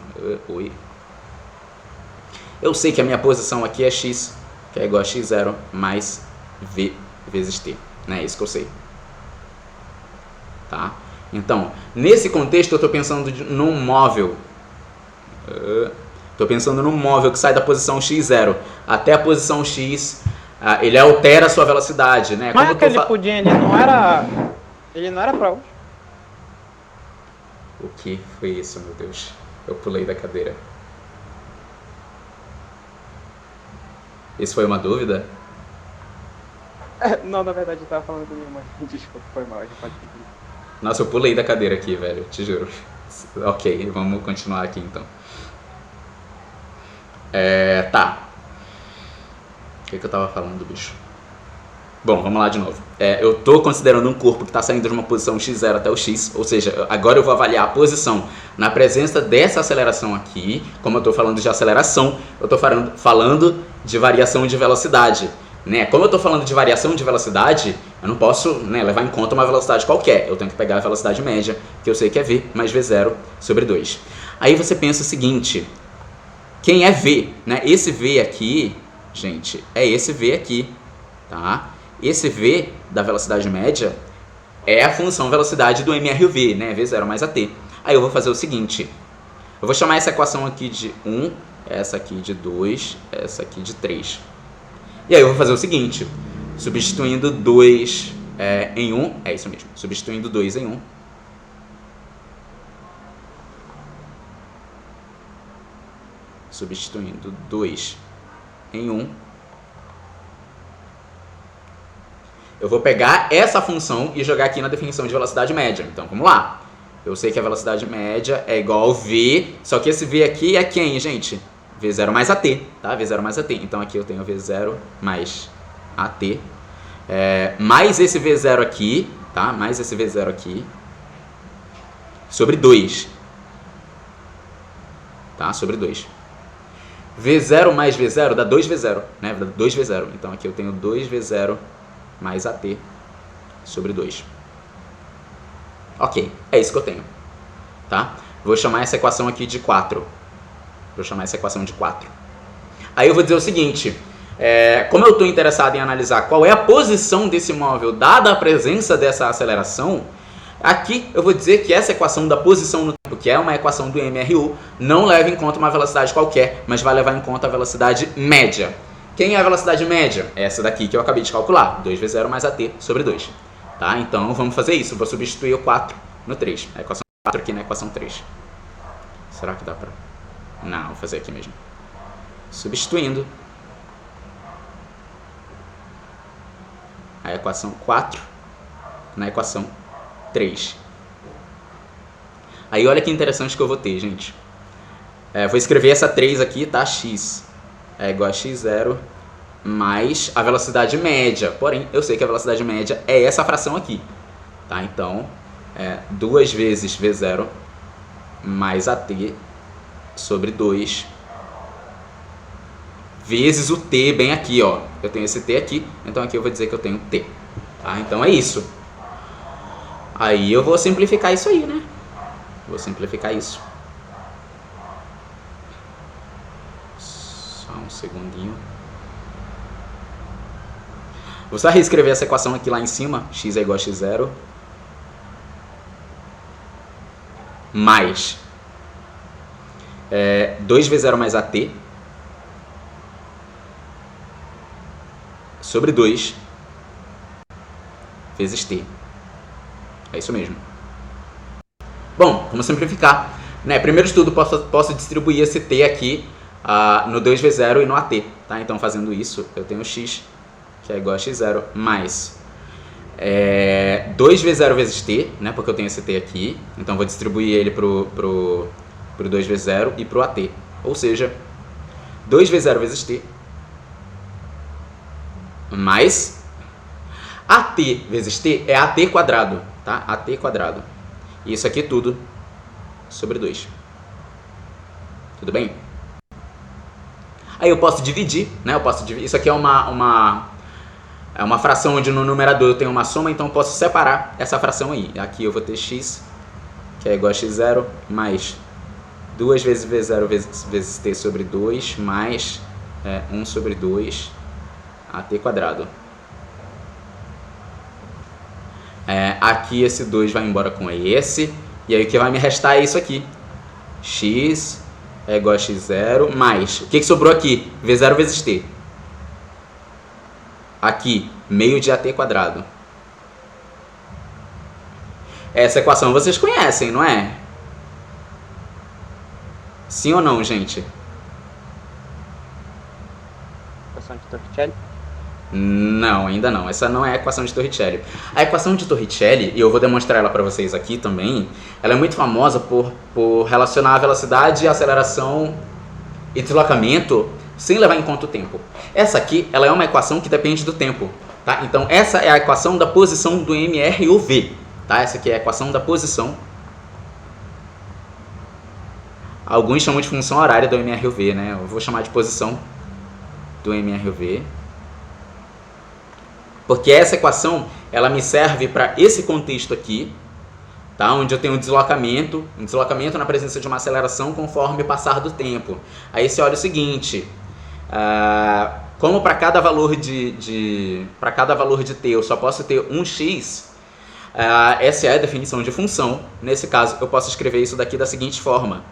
Eu sei que a minha posição aqui é x, que é igual a x0 mais v vezes t. Né? Isso que eu sei. Tá? Então, nesse contexto eu estou pensando num móvel. Estou pensando num móvel que sai da posição x0 até a posição x. Ele altera a sua velocidade, né?
Mas aquele pudim, ele não era pra hoje?
O que foi isso, meu Deus? Eu pulei da cadeira. Isso foi uma dúvida?
Não, na verdade eu tava falando comigo, mas desculpa, foi mal, a gente pode continuar.
Nossa, eu pulei da cadeira aqui, velho, te juro. Ok, vamos continuar aqui então. Tá. O que eu tava falando, bicho? Bom, vamos lá de novo. Eu estou considerando um corpo que está saindo de uma posição x0 até o x, ou seja, agora eu vou avaliar a posição na presença dessa aceleração aqui. Como eu estou falando de aceleração, eu estou falando de variação de velocidade. Né? Como eu estou falando de variação de velocidade, eu não posso, né, levar em conta uma velocidade qualquer. Eu tenho que pegar a velocidade média, que eu sei que é v mais v0 sobre 2. Aí você pensa o seguinte, quem é v? Né? Esse v aqui, gente, é esse v aqui, tá? Esse v da velocidade média é a função velocidade do mRV, né? V0 mais AT. Aí eu vou fazer o seguinte, eu vou chamar essa equação aqui de 1, essa aqui de 2, essa aqui de 3. E aí eu vou fazer o seguinte, substituindo 2 em 1, é isso mesmo, substituindo 2 em 1. Substituindo 2 em 1. Eu vou pegar essa função e jogar aqui na definição de velocidade média. Então, vamos lá. Eu sei que a velocidade média é igual ao V, só que esse V aqui é quem, gente? V0 mais AT, tá? V0 mais AT. Então, aqui eu tenho V0 mais AT. Mais esse V0 aqui, tá? Mais esse V0 aqui. Sobre 2. Tá? Sobre 2. V0 mais V0 dá 2V0, né? Dá 2V0. Então, aqui eu tenho 2V0 mais AT sobre 2. Ok, é isso que eu tenho. Tá? Vou chamar essa equação aqui de 4. Vou chamar essa equação de 4. Aí eu vou dizer o seguinte, como eu estou interessado em analisar qual é a posição desse móvel dada a presença dessa aceleração, aqui eu vou dizer que essa equação da posição no tempo, que é uma equação do MRU, não leva em conta uma velocidade qualquer, mas vai levar em conta a velocidade média. Quem é a velocidade média? Essa daqui que eu acabei de calcular, 2V0 mais AT sobre 2. Tá? Então vamos fazer isso, vou substituir o 4 no 3. A equação 4 aqui na equação 3. Será que dá pra... Não, vou fazer aqui mesmo. Substituindo a equação 4 na equação 3. Aí olha que interessante que eu vou ter, gente. Vou escrever essa 3 aqui, tá? X é igual a x0 mais a velocidade média. Porém, eu sei que a velocidade média é essa fração aqui. Tá? Então, 2 vezes v0 mais at sobre 2 vezes o t bem aqui, ó. Eu tenho esse t aqui, então aqui eu vou dizer que eu tenho t. Tá? Então é isso. Aí eu vou simplificar isso aí, né? Vou simplificar isso. Só um segundinho. Vou só reescrever essa equação aqui lá em cima. X é igual a x0 mais 2v0 mais AT sobre 2 vezes T. É isso mesmo. Bom, vamos simplificar. Né? Primeiro de tudo, posso distribuir esse T aqui no 2v0 e no AT. Tá? Então, fazendo isso, eu tenho x, que é igual a x0, mais 2v0 vezes T, né? Porque eu tenho esse T aqui. Então, vou distribuir ele pro 2v0 e pro AT. Ou seja, 2v0 vezes T mais AT vezes T é AT quadrado, tá? AT quadrado. E isso aqui tudo sobre 2. Tudo bem? Aí eu posso dividir, né? Isso aqui é uma fração onde no numerador eu tenho uma soma, então eu posso separar essa fração aí. Aqui eu vou ter x, que é igual a x0, mais 2 vezes v0 vezes t sobre 2, mais 1 sobre 2 AT quadrado. Aqui esse 2 vai embora com esse, e aí o que vai me restar é isso aqui. X é igual a x0, mais... O que sobrou aqui? v0 vezes t. Aqui, meio de AT quadrado. Essa equação vocês conhecem, não é? Sim ou não, gente?
Equação de Torricelli.
Não, ainda não. Essa não é a equação de Torricelli. A equação de Torricelli, e eu vou demonstrar ela para vocês aqui também, ela é muito famosa por relacionar a velocidade, aceleração e deslocamento sem levar em conta o tempo. Essa aqui, ela é uma equação que depende do tempo, tá? Então, essa é a equação da posição do MR e o V, tá? Essa aqui é a equação da posição. Alguns chamam de função horária do MR e o V, né? Eu vou chamar de posição do MR e o V. Porque essa equação, ela me serve para esse contexto aqui, tá? Onde eu tenho um deslocamento na presença de uma aceleração conforme o passar do tempo. Aí você olha o seguinte, como para cada valor de t eu só posso ter um x, essa é a definição de função. Nesse caso, eu posso escrever isso daqui da seguinte forma.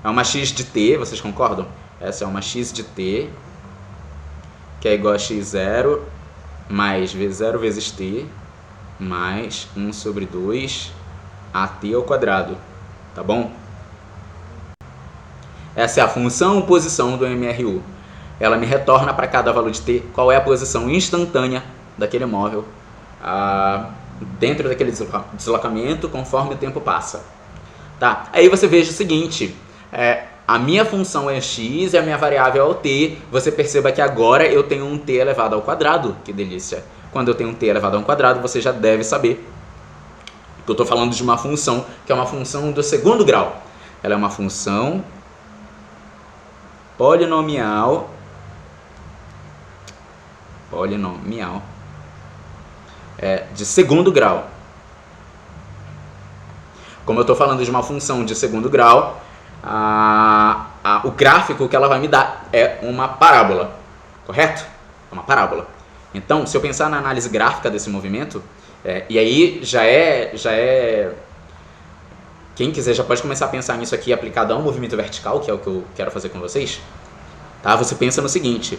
É uma x de t, vocês concordam? Essa é uma x de t, que é igual a x0 mais v0 vezes t mais 1 sobre 2 AT ao quadrado, tá bom? Essa é a função posição do MRU. Ela me retorna para cada valor de t qual é a posição instantânea daquele móvel dentro daquele deslocamento conforme o tempo passa. Tá? Aí você veja o seguinte, a minha função é x e a minha variável é o t. Você perceba que agora eu tenho um t elevado ao quadrado. Que delícia! Quando eu tenho um t elevado ao quadrado, você já deve saber que eu estou falando de uma função que é uma função do segundo grau. Ela é uma função polinomial de segundo grau. Como eu estou falando de uma função de segundo grau, o gráfico que ela vai me dar é uma parábola, correto? É uma parábola. Então, se eu pensar na análise gráfica desse movimento, e aí já é... Quem quiser já pode começar a pensar nisso aqui aplicado a um movimento vertical, que é o que eu quero fazer com vocês. Tá? Você pensa no seguinte,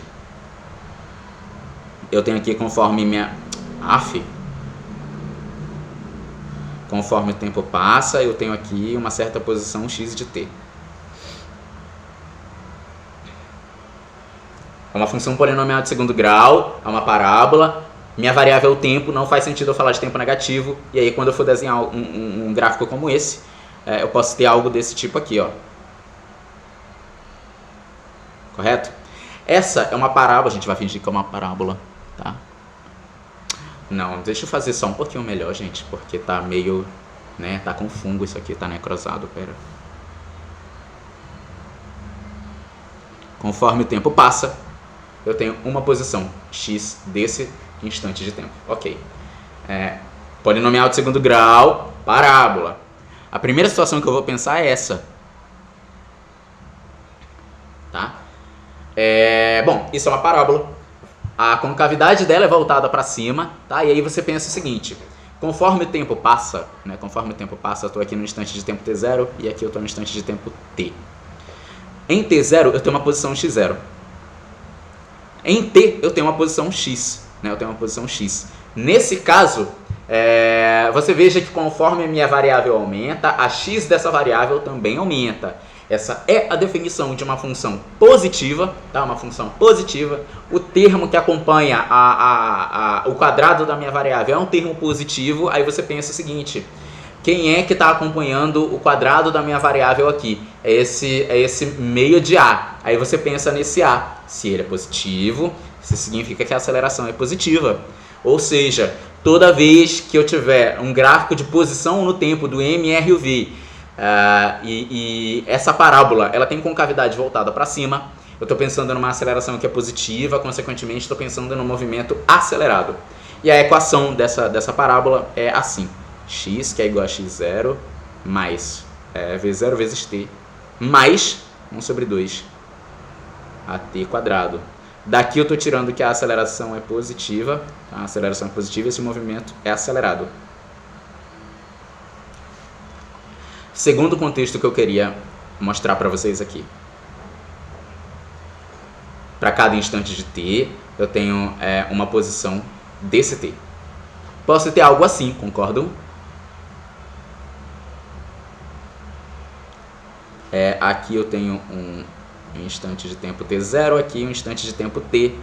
eu tenho aqui conforme conforme o tempo passa, eu tenho aqui uma certa posição x de t. É uma função polinomial de segundo grau, é uma parábola. Minha variável é o tempo, não faz sentido eu falar de tempo negativo. E aí quando eu for desenhar um gráfico como esse, eu posso ter algo desse tipo aqui, ó. Correto? Essa é uma parábola, a gente vai fingir que é uma parábola, tá? Não, deixa eu fazer só um pouquinho melhor, gente, porque tá meio, né, tá com fungo isso aqui, tá necrosado, pera. Conforme o tempo passa, eu tenho uma posição x desse instante de tempo. Ok. Polinomial de segundo grau, parábola. A primeira situação que eu vou pensar é essa. Tá? Bom, isso é uma parábola. A concavidade dela é voltada para cima, tá? E aí você pensa o seguinte, Conforme o tempo passa, né, conforme o tempo passa, eu estou aqui no instante de tempo t0 e aqui eu estou no instante de tempo t. Em t0 eu tenho uma posição x0. Em t eu tenho uma posição x, né, eu tenho uma posição x. Nesse caso, você veja que conforme a minha variável aumenta, a x dessa variável também aumenta. Essa é a definição de uma função positiva, tá? Uma função positiva. O termo que acompanha o quadrado da minha variável é um termo positivo. Aí você pensa o seguinte: quem é que está acompanhando o quadrado da minha variável aqui? É esse meio de a. Aí você pensa nesse a. Se ele é positivo, isso significa que a aceleração é positiva. Ou seja, toda vez que eu tiver um gráfico de posição no tempo do m, r e o v, e essa parábola ela tem concavidade voltada para cima, eu estou pensando numa aceleração que é positiva, consequentemente estou pensando num movimento acelerado. E a equação dessa parábola é assim: x, que é igual a x0, mais v0 vezes t, mais 1 sobre 2 at quadrado. Daqui eu estou tirando que a aceleração é positiva, tá? A aceleração é positiva, esse movimento é acelerado. Segundo contexto que eu queria mostrar para vocês aqui. Para cada instante de t, eu tenho uma posição desse t. Posso ter algo assim, concordam? Aqui eu tenho um instante de tempo t0, aqui um instante de tempo t.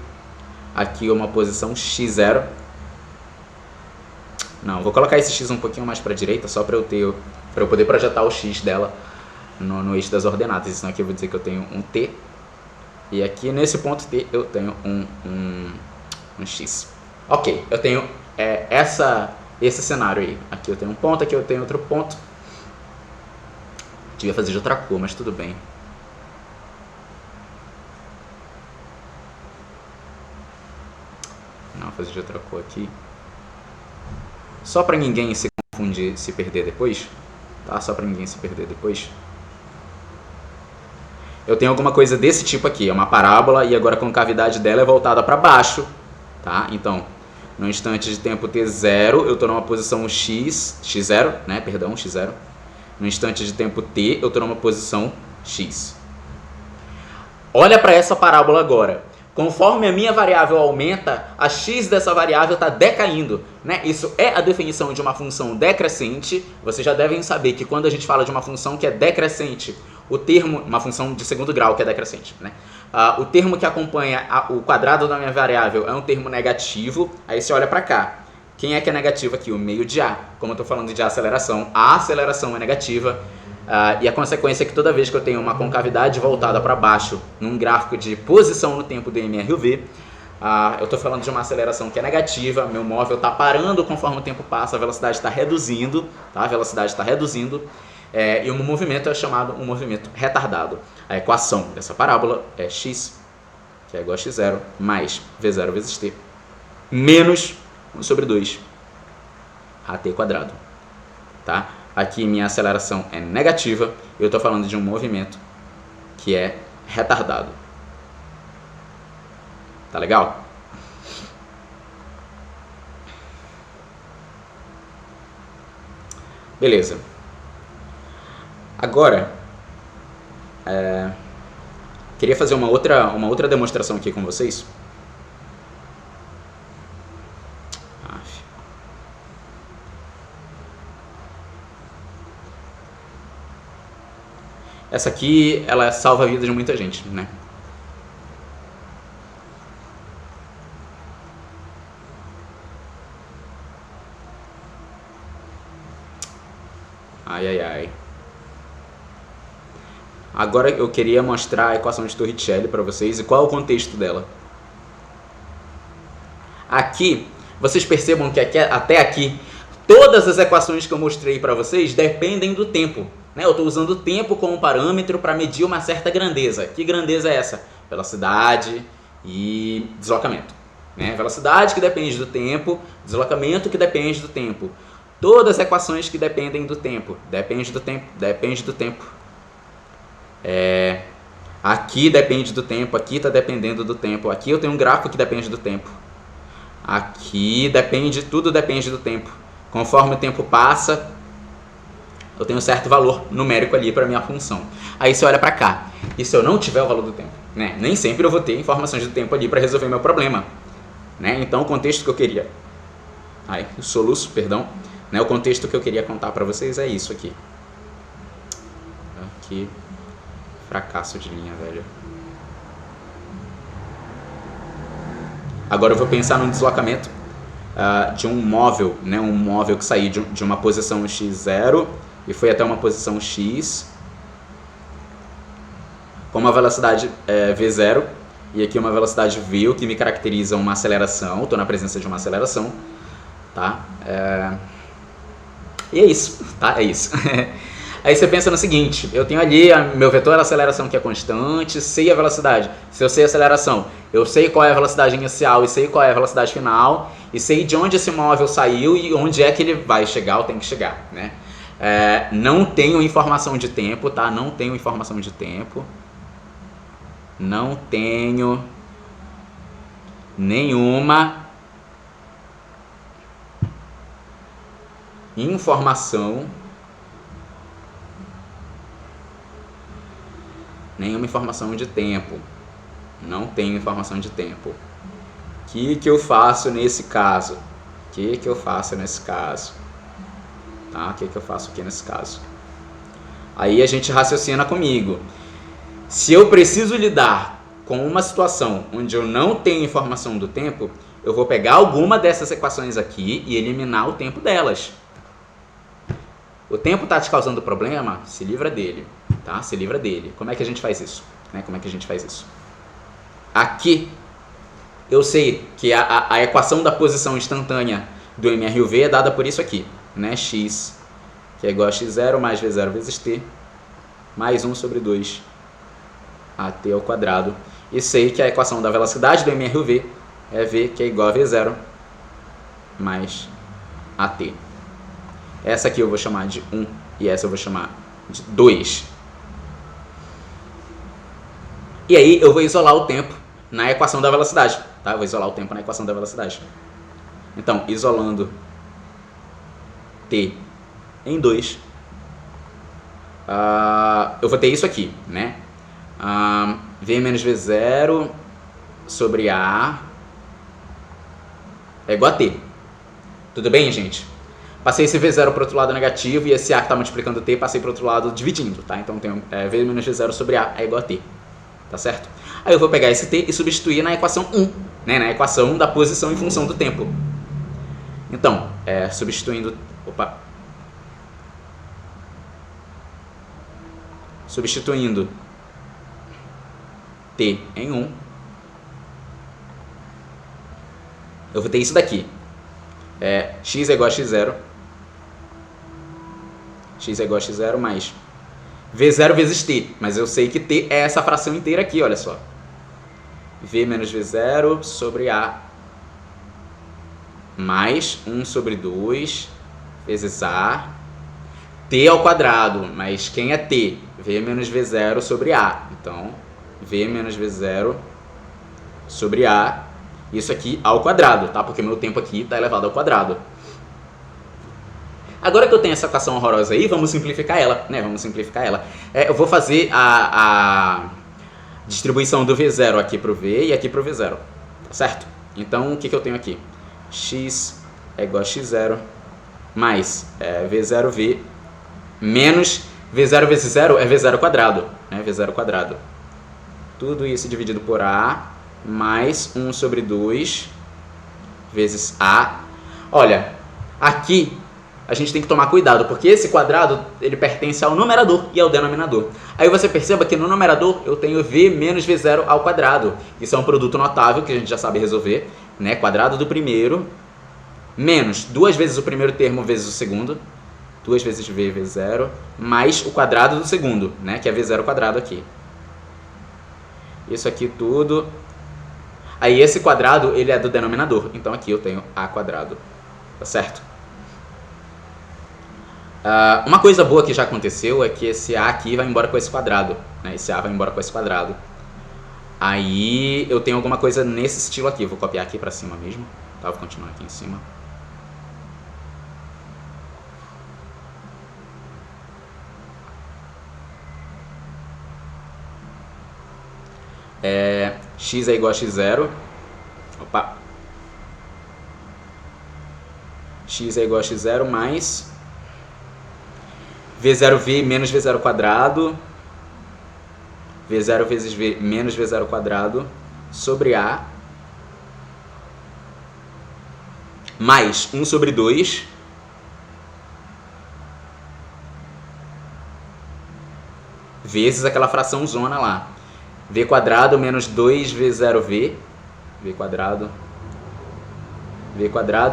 Aqui uma posição x0. Não, vou colocar esse x um pouquinho mais para a direita, só para eu poder projetar o x dela no eixo das ordenadas. Então aqui eu vou dizer que eu tenho um t. E aqui nesse ponto t eu tenho um x. Ok, eu tenho esse cenário aí. Aqui eu tenho um ponto, aqui eu tenho outro ponto. Devia fazer de outra cor, mas tudo bem. Não, vou fazer de outra cor aqui. Só para ninguém se confundir, se perder depois. Tá? Só para ninguém se perder depois. Eu tenho alguma coisa desse tipo aqui. É uma parábola e agora a concavidade dela é voltada para baixo. Tá? Então, no instante de tempo t0, eu estou numa posição x0, né? Perdão, x0. No instante de tempo t, eu estou numa posição x. Olha para essa parábola agora. Conforme a minha variável aumenta, a x dessa variável está decaindo, né? Isso é a definição de uma função decrescente. Vocês já devem saber que quando a gente fala de uma função que é decrescente, o termo, uma função de segundo grau que é decrescente, né? O termo que acompanha o quadrado da minha variável é um termo negativo. Aí você olha para cá. Quem é que é negativo aqui? O meio de a. Como eu estou falando de aceleração, a aceleração é negativa. E a consequência é que toda vez que eu tenho uma concavidade voltada para baixo num gráfico de posição no tempo do MRV, eu estou falando de uma aceleração que é negativa, meu móvel está parando conforme o tempo passa, a velocidade está reduzindo, tá? A velocidade está reduzindo, e o movimento é chamado um movimento retardado. A equação dessa parábola é x, que é igual a x0, mais v0 vezes t, menos 1 sobre 2 at quadrado, tá? Aqui minha aceleração é negativa, eu estou falando de um movimento que é retardado. Tá legal? Beleza. Agora, queria fazer uma outra demonstração aqui com vocês. Essa aqui, ela salva a vida de muita gente, né? Ai, ai, ai. Agora eu queria mostrar a equação de Torricelli para vocês e qual é o contexto dela. Aqui, vocês percebam que até aqui, todas as equações que eu mostrei para vocês dependem do tempo. Eu estou usando o tempo como parâmetro para medir uma certa grandeza. Que grandeza é essa? Velocidade e deslocamento. Velocidade que depende do tempo, deslocamento que depende do tempo. Todas as equações que dependem do tempo. Depende do tempo, depende do tempo. Aqui depende do tempo, aqui está dependendo do tempo. Aqui eu tenho um gráfico que depende do tempo. Aqui depende, tudo depende do tempo. Conforme o tempo passa, eu tenho um certo valor numérico ali para minha função. Aí você olha para cá. E se eu não tiver o valor do tempo? Né? Nem sempre eu vou ter informações do tempo ali para resolver meu problema. Né? Então o contexto que eu queria... o soluço, perdão. Né? O contexto que eu queria contar para vocês é isso aqui. Que fracasso de linha, velho. Agora eu vou pensar num deslocamento de um móvel, né? Um móvel que saiu de uma posição x0 e foi até uma posição x com uma velocidade v0 e aqui uma velocidade v, o que me caracteriza uma aceleração. Estou na presença de uma aceleração, tá? E é isso, tá? É isso. Aí você pensa no seguinte, eu tenho ali meu vetor de aceleração que é constante, sei a velocidade. Se eu sei a aceleração, eu sei qual é a velocidade inicial e sei qual é a velocidade final, e sei de onde esse móvel saiu e onde é que ele vai chegar ou tem que chegar, né? Não tenho informação de tempo, tá? Não tenho informação de tempo. Não tenho nenhuma informação de tempo. Não tenho informação de tempo. O que eu faço nesse caso? Tá? O que eu faço aqui nesse caso? Aí a gente raciocina comigo. Se eu preciso lidar com uma situação onde eu não tenho informação do tempo, eu vou pegar alguma dessas equações aqui e eliminar o tempo delas. O tempo está te causando problema? Se livra dele, tá? Se livra dele. Como é que a gente faz isso? Aqui, eu sei que a equação da posição instantânea do MRUV é dada por isso aqui, né? X, que é igual a x0 mais v0 vezes t, mais 1 sobre 2 at ao quadrado. E sei que a equação da velocidade do MRUV é v, que é igual a v0 mais at. Essa aqui eu vou chamar de 1 e essa eu vou chamar de 2. E aí eu vou isolar o tempo na equação da velocidade, tá? Eu vou isolar o tempo na equação da velocidade. Então, isolando t em 2, eu vou ter isso aqui, né? V menos V0 sobre A é igual a t. Tudo bem, gente? Passei esse V0 para o outro lado negativo e esse A que está multiplicando t, passei para o outro lado dividindo, tá? Então tem V menos V0 sobre A é igual a t, tá certo? Aí eu vou pegar esse t e substituir na equação 1, né? Na equação da posição em função do tempo. Então, substituindo t em 1, eu vou ter isso daqui. X é igual a x0. X é igual a x0 mais v0 vezes t. Mas eu sei que t é essa fração inteira aqui, olha só. V menos v0 sobre A mais 1 sobre 2 vezes A. T ao quadrado, mas quem é t? V menos v0 sobre A. Então, V menos v0 sobre A. Isso aqui ao quadrado, tá? Porque meu tempo aqui está elevado ao quadrado. Agora que eu tenho essa equação horrorosa aí, vamos simplificar ela, né? Eu vou fazer a distribuição do V0 aqui para o V e aqui para o V0, tá certo? Então, o que eu tenho aqui? X é igual a x0 mais V0V menos V0 vezes 0 é V0 quadrado, né? V0 quadrado. Tudo isso dividido por A mais 1 sobre 2 vezes A. Olha, aqui a gente tem que tomar cuidado, porque esse quadrado ele pertence ao numerador e ao denominador. Aí você perceba que no numerador eu tenho V menos V0 ao quadrado. Isso é um produto notável que a gente já sabe resolver, né? Quadrado do primeiro menos 2 vezes o primeiro termo vezes o segundo, 2 vezes V vezes 0, mais o quadrado do segundo, né? Que é V0 quadrado aqui. Isso aqui tudo. Aí esse quadrado ele é do denominador, então aqui eu tenho A quadrado, tá certo? Uma coisa boa que já aconteceu é que esse A aqui vai embora com esse quadrado, né? Esse A vai embora com esse quadrado. Aí eu tenho alguma coisa nesse estilo aqui, vou copiar aqui pra cima mesmo, tá? Vou continuar aqui em cima. X é igual a x0. Opa. X é igual a x0 mais V0V menos V0 quadrado. V0 vezes V menos V0 quadrado sobre A mais 1 sobre 2 vezes aquela fração zona lá. V quadrado menos 2V0V. V quadrado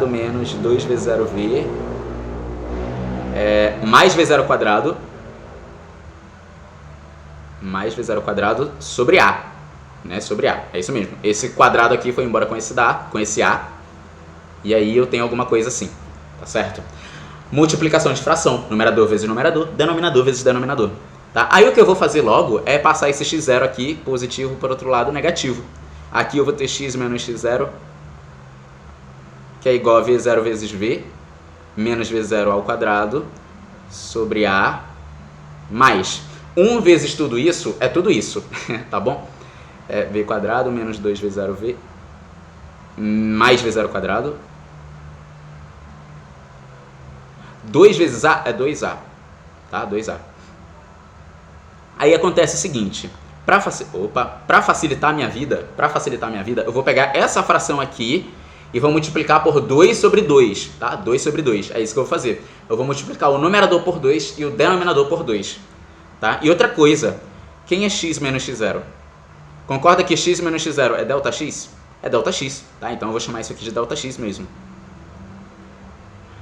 menos 2V0V mais V0 quadrado mais V0 quadrado sobre A, né? Sobre A, é isso mesmo. Esse quadrado aqui foi embora com esse A, e aí eu tenho alguma coisa assim, tá certo? Multiplicação de fração, numerador vezes numerador, denominador vezes denominador, tá? Aí o que eu vou fazer logo é passar esse x0 aqui, positivo, por outro lado, negativo. Aqui eu vou ter x menos x0, que é igual a V0 vezes V, menos V0 ao quadrado, sobre A, mais 1 vezes tudo isso, é tudo isso, tá bom? V quadrado menos 2V0V, mais V0 quadrado. 2 vezes A é 2A, tá? 2A. Aí acontece o seguinte, para facilitar a minha vida, eu vou pegar essa fração aqui e vou multiplicar por 2 sobre 2, tá? 2 sobre 2, é isso que eu vou fazer. Eu vou multiplicar o numerador por 2 e o denominador por 2, tá? E outra coisa, quem é x menos x0? Concorda que x menos x0 é delta x? É delta x, tá? Então eu vou chamar isso aqui de delta x mesmo.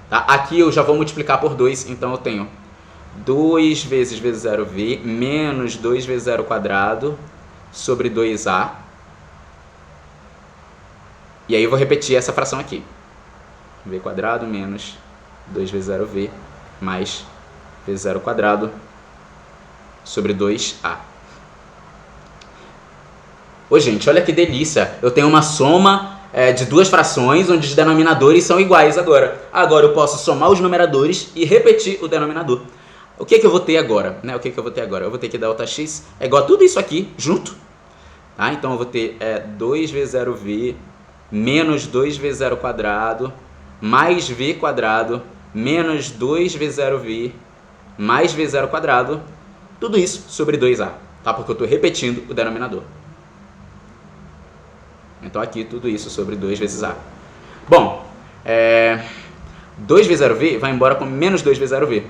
Tá? Aqui eu já vou multiplicar por 2, então eu tenho 2 vezes V0V menos 2V0 quadrado sobre 2A. E aí eu vou repetir essa fração aqui. V quadrado menos 2V0V mais V0 quadrado sobre 2A. Ô, gente, olha que delícia. Eu tenho uma soma de duas frações onde os denominadores são iguais agora. Agora eu posso somar os numeradores e repetir o denominador. O que eu vou ter agora? Né? Eu vou ter que delta x é igual a tudo isso aqui junto. Tá? Então eu vou ter 2V0V menos 2V0 quadrado mais V quadrado menos 2V0V mais V0 quadrado. Tudo isso sobre 2A. Tá? Porque eu estou repetindo o denominador. Então aqui tudo isso sobre 2 vezes A. Bom, 2V0V vai embora com menos 2V0V.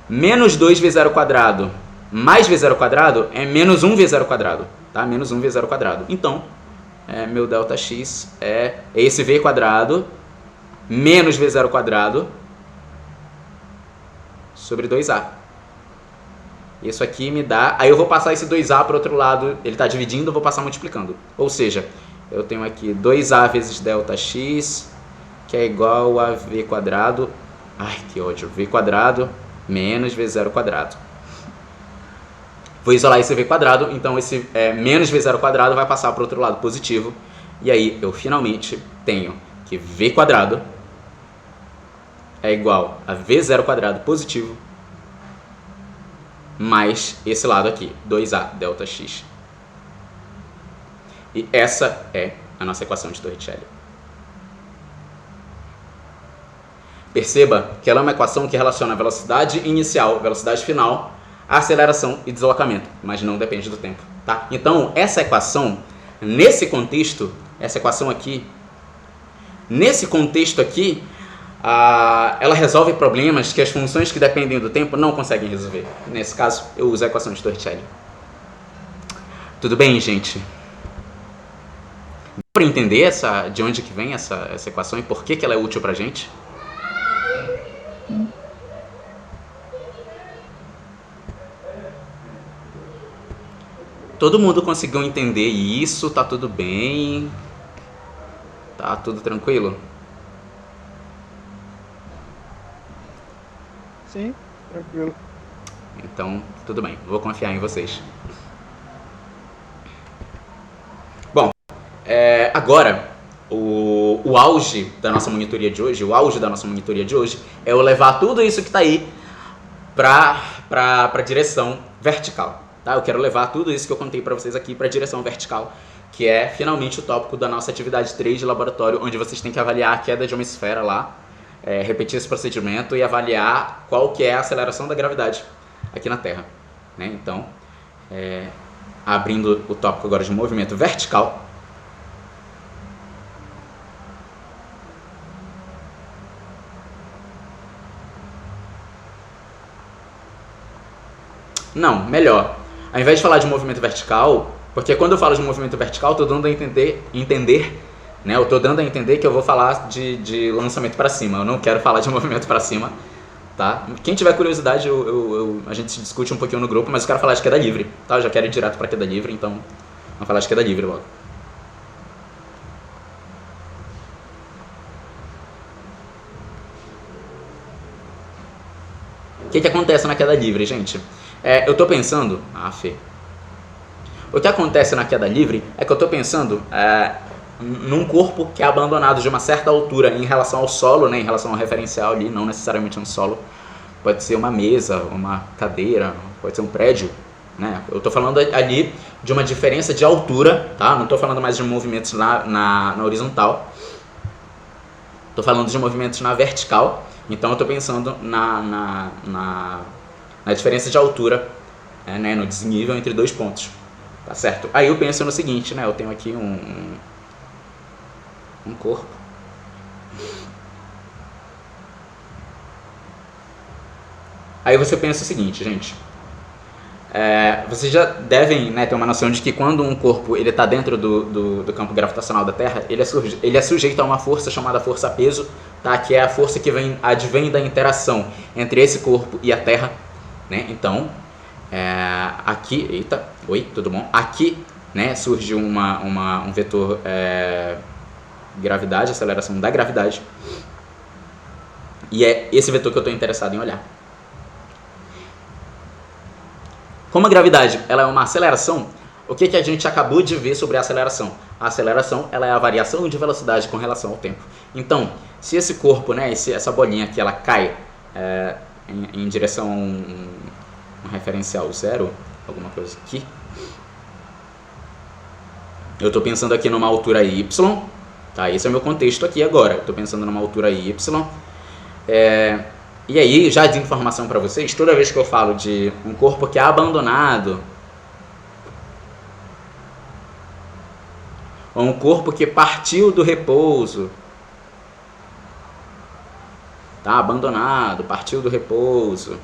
Menos 2V0 quadrado mais V0 quadrado é menos 1V0 quadrado. Tá? Menos 1V0 quadrado. Então, meu delta x é esse V quadrado menos V0 quadrado sobre 2A. Isso aqui me dá... Aí eu vou passar esse 2A para o outro lado. Ele está dividindo, eu vou passar multiplicando. Ou seja, eu tenho aqui 2A vezes delta x, que é igual a V quadrado... Ai, que ódio. V quadrado menos V0 quadrado. Vou isolar esse V quadrado, então esse menos V0 quadrado vai passar para o outro lado positivo. E aí eu finalmente tenho que V quadrado é igual a V0 quadrado positivo mais esse lado aqui, 2A delta x. E essa é a nossa equação de Torricelli. Perceba que ela é uma equação que relaciona a velocidade inicial, velocidade final, a aceleração e deslocamento, mas não depende do tempo. Tá? Então, essa equação, nesse contexto, essa equação aqui, nesse contexto aqui, ela resolve problemas que as funções que dependem do tempo não conseguem resolver. Nesse caso, eu uso a equação de Torricelli. Tudo bem, gente? Dá para entender de onde que vem essa equação e por que ela é útil para a gente? Todo mundo conseguiu entender isso? Tá tudo bem? Tá tudo tranquilo?
Sim, tranquilo.
Então, tudo bem. Vou confiar em vocês. Bom, agora, o auge da nossa monitoria de hoje, é eu levar tudo isso que está aí para a direção vertical. tá? Eu quero levar tudo isso que eu contei para vocês aqui para a direção vertical, que é finalmente o tópico da nossa atividade 3 de laboratório, onde vocês têm que avaliar a queda de uma esfera lá, repetir esse procedimento e avaliar qual que é a aceleração da gravidade aqui na Terra, né? Então, abrindo o tópico agora de movimento vertical. Não, melhor. Ao invés de falar de movimento vertical, porque quando eu falo de movimento vertical, eu tô dando a entender, né? Eu tô dando a entender que eu vou falar de lançamento para cima. Eu não quero falar de movimento para cima, tá? Quem tiver curiosidade, a gente se discute um pouquinho no grupo, mas eu quero falar de queda livre, tá? Eu já quero ir direto para queda livre, então vamos falar de queda livre logo. O que acontece na queda livre, gente? Eu tô pensando... O que acontece na queda livre é que eu tô pensando num corpo que é abandonado de uma certa altura em relação ao solo, né, em relação ao referencial ali, não necessariamente um solo. Pode ser uma mesa, uma cadeira, pode ser um prédio, né? Eu tô falando ali de uma diferença de altura, tá? Não tô falando mais de movimentos na horizontal. Tô falando de movimentos na vertical. Então eu tô pensando na diferença de altura, né, no desnível entre dois pontos, tá certo? Aí eu penso no seguinte, né, eu tenho aqui um corpo. Aí você pensa o seguinte, gente, vocês já devem, né, ter uma noção de que quando um corpo ele está dentro do campo gravitacional da Terra, ele é sujeito a uma força chamada força-peso, tá? Que é a força que advém da interação entre esse corpo e a Terra, né? Então, aqui, eita, oi, tudo bom? Aqui, né, surge um vetor gravidade, aceleração da gravidade, e é esse vetor que eu estou interessado em olhar. Como a gravidade ela é uma aceleração, o que a gente acabou de ver sobre a aceleração? A aceleração ela é a variação de velocidade com relação ao tempo. Então, se esse corpo, né, essa bolinha aqui, ela cai em direção a um referencial zero, alguma coisa aqui, eu estou pensando aqui numa altura y, tá? Esse é o meu contexto aqui agora. Eu estou pensando numa altura y. E aí, já de informação para vocês, toda vez que eu falo de um corpo que é abandonado, ou um corpo que partiu do repouso, tá? Abandonado, partiu do repouso,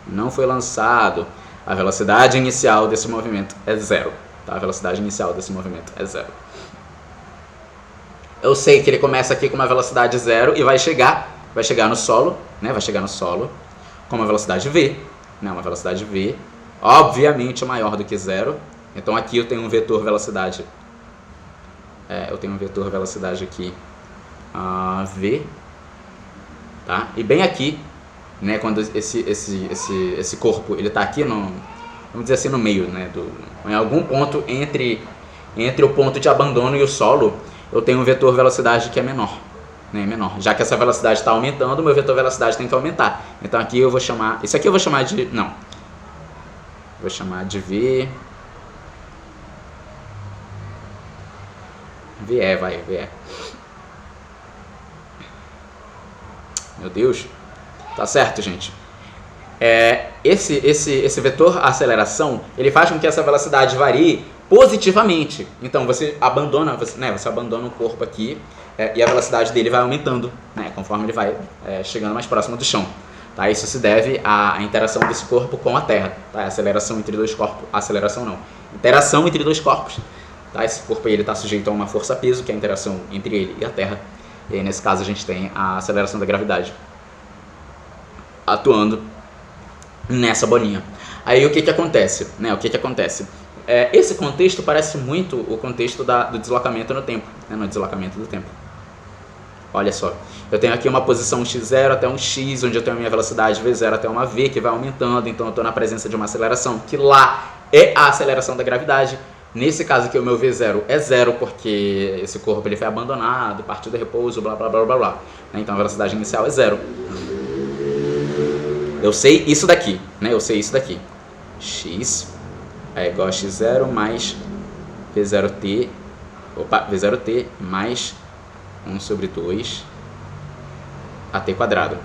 não foi lançado, a velocidade inicial desse movimento é zero, tá? A velocidade inicial desse movimento é zero. Eu sei que ele começa aqui com uma velocidade zero e vai chegar no solo, né? Vai chegar no solo com uma velocidade v, né? Uma velocidade v, obviamente maior do que zero. Então aqui eu tenho um vetor velocidade, aqui, v, tá? E bem aqui, né? Quando esse corpo ele está aqui vamos dizer assim, no meio, né? Em algum ponto entre o ponto de abandono e o solo, eu tenho um vetor velocidade que é menor. Né, menor. Já que essa velocidade está aumentando, o meu vetor velocidade tem que aumentar. Então aqui eu vou chamar... Isso aqui eu vou chamar de... Não. Vou chamar de V... VE, vai, VE. Meu Deus. Tá certo, gente. Esse vetor aceleração, ele faz com que essa velocidade varie positivamente. Então você abandona o corpo aqui, e a velocidade dele vai aumentando, né, conforme ele vai chegando mais próximo do chão. Tá? Isso se deve à interação desse corpo com a Terra. Tá? Aceleração entre dois corpos. Aceleração não. Interação entre dois corpos. Tá? Esse corpo aí está sujeito a uma força-peso, que é a interação entre ele e a Terra. E aí, nesse caso a gente tem a aceleração da gravidade atuando nessa bolinha. Aí o que acontece? Né? Esse contexto parece muito o contexto do deslocamento no tempo, né? No deslocamento do tempo. Olha só, eu tenho aqui uma posição x0 até um x, onde eu tenho a minha velocidade v0 até uma v, que vai aumentando, então eu estou na presença de uma aceleração, que lá é a aceleração da gravidade. Nesse caso aqui o meu v0 é zero, porque esse corpo ele foi abandonado, partiu do repouso, blá blá blá blá blá. Então a velocidade inicial é zero. Eu sei isso daqui, né? x é igual a x0 mais v0t, v0t mais 1 sobre 2 at quadrado.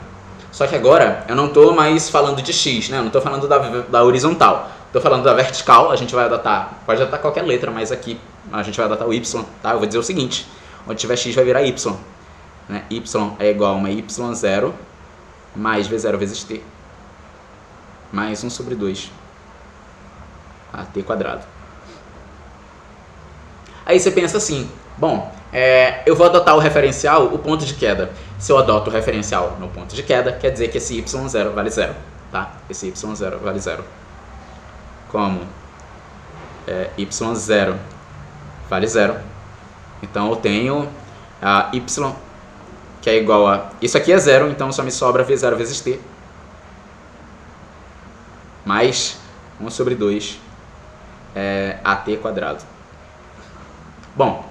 Só que agora eu não estou mais falando de x, né? Eu não estou falando da horizontal. Estou falando da vertical, a gente vai adotar, pode adotar qualquer letra, mas aqui a gente vai adotar o y, tá? Eu vou dizer o seguinte, onde tiver x vai virar y, né? Y é igual a uma y0 mais v0 vezes t, mais 1 sobre 2 at quadrado. Aí você pensa assim, bom, eu vou adotar o referencial, o ponto de queda. Se eu adoto o referencial no ponto de queda, quer dizer que esse y0 vale 0, tá? Esse y0 vale 0. Como y0 vale 0, então eu tenho a y que é igual a... Isso aqui é 0, então só me sobra v0 vezes t mais 1 sobre 2 at quadrado. Bom,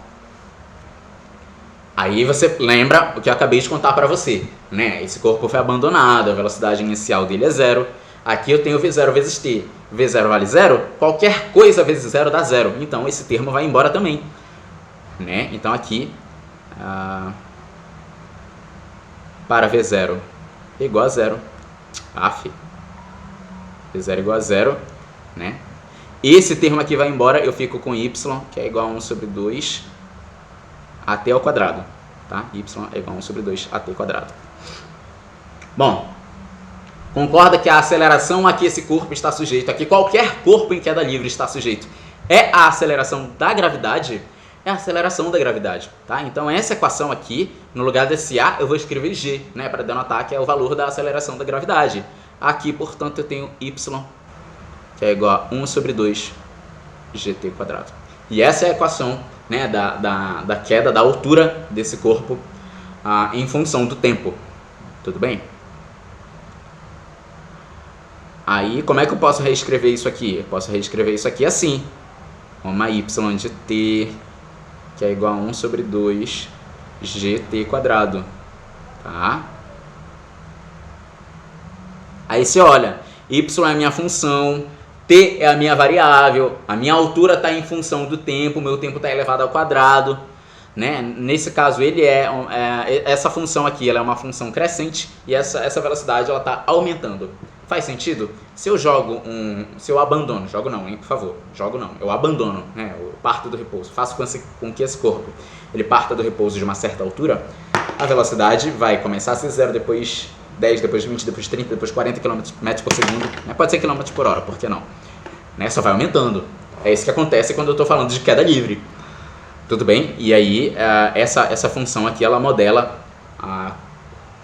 aí você lembra o que eu acabei de contar para você, né? Esse corpo foi abandonado, a velocidade inicial dele é 0. Aqui eu tenho v0 vezes t. v0 vale 0, qualquer coisa vezes 0 dá 0. Então esse termo vai embora também, né? Então aqui, para v0 igual a 0, v0 igual a 0, né? Esse termo aqui vai embora, eu fico com y, que é igual a 1 sobre 2 at ao quadrado, tá? Y é igual a 1 sobre 2 at quadrado. Bom, concorda que a aceleração a que esse corpo está sujeito, a que qualquer corpo em queda livre está sujeito, é a aceleração da gravidade? É a aceleração da gravidade, tá? Então essa equação aqui, no lugar desse A, eu vou escrever G, né? Para denotar que é o valor da aceleração da gravidade. Aqui, portanto, eu tenho Y, que é igual a 1 sobre 2 gt quadrado. E essa é a equação, né, da queda, da altura desse corpo em função do tempo. Tudo bem? Aí, como é que eu posso reescrever isso aqui? Eu posso reescrever isso aqui assim. Uma y de t, que é igual a 1 sobre 2 gt quadrado. Tá? Aí você olha, y é a minha função, t é a minha variável, a minha altura está em função do tempo, o meu tempo está elevado ao quadrado, né? Nesse caso, ele essa função aqui, ela é uma função crescente e essa velocidade ela está aumentando. Faz sentido? Se eu se eu abandono, jogo não, hein, por favor, jogo não, eu abandono, né? Eu parto do repouso, faço com que esse corpo ele parta do repouso de uma certa altura, a velocidade vai começar a ser 0, depois 10, depois 20, depois 30, depois 40 km por segundo, né? Pode ser km por hora, por que não? Né? Só vai aumentando. É isso que acontece quando eu estou falando de queda livre. Tudo bem? E aí, essa função aqui, ela modela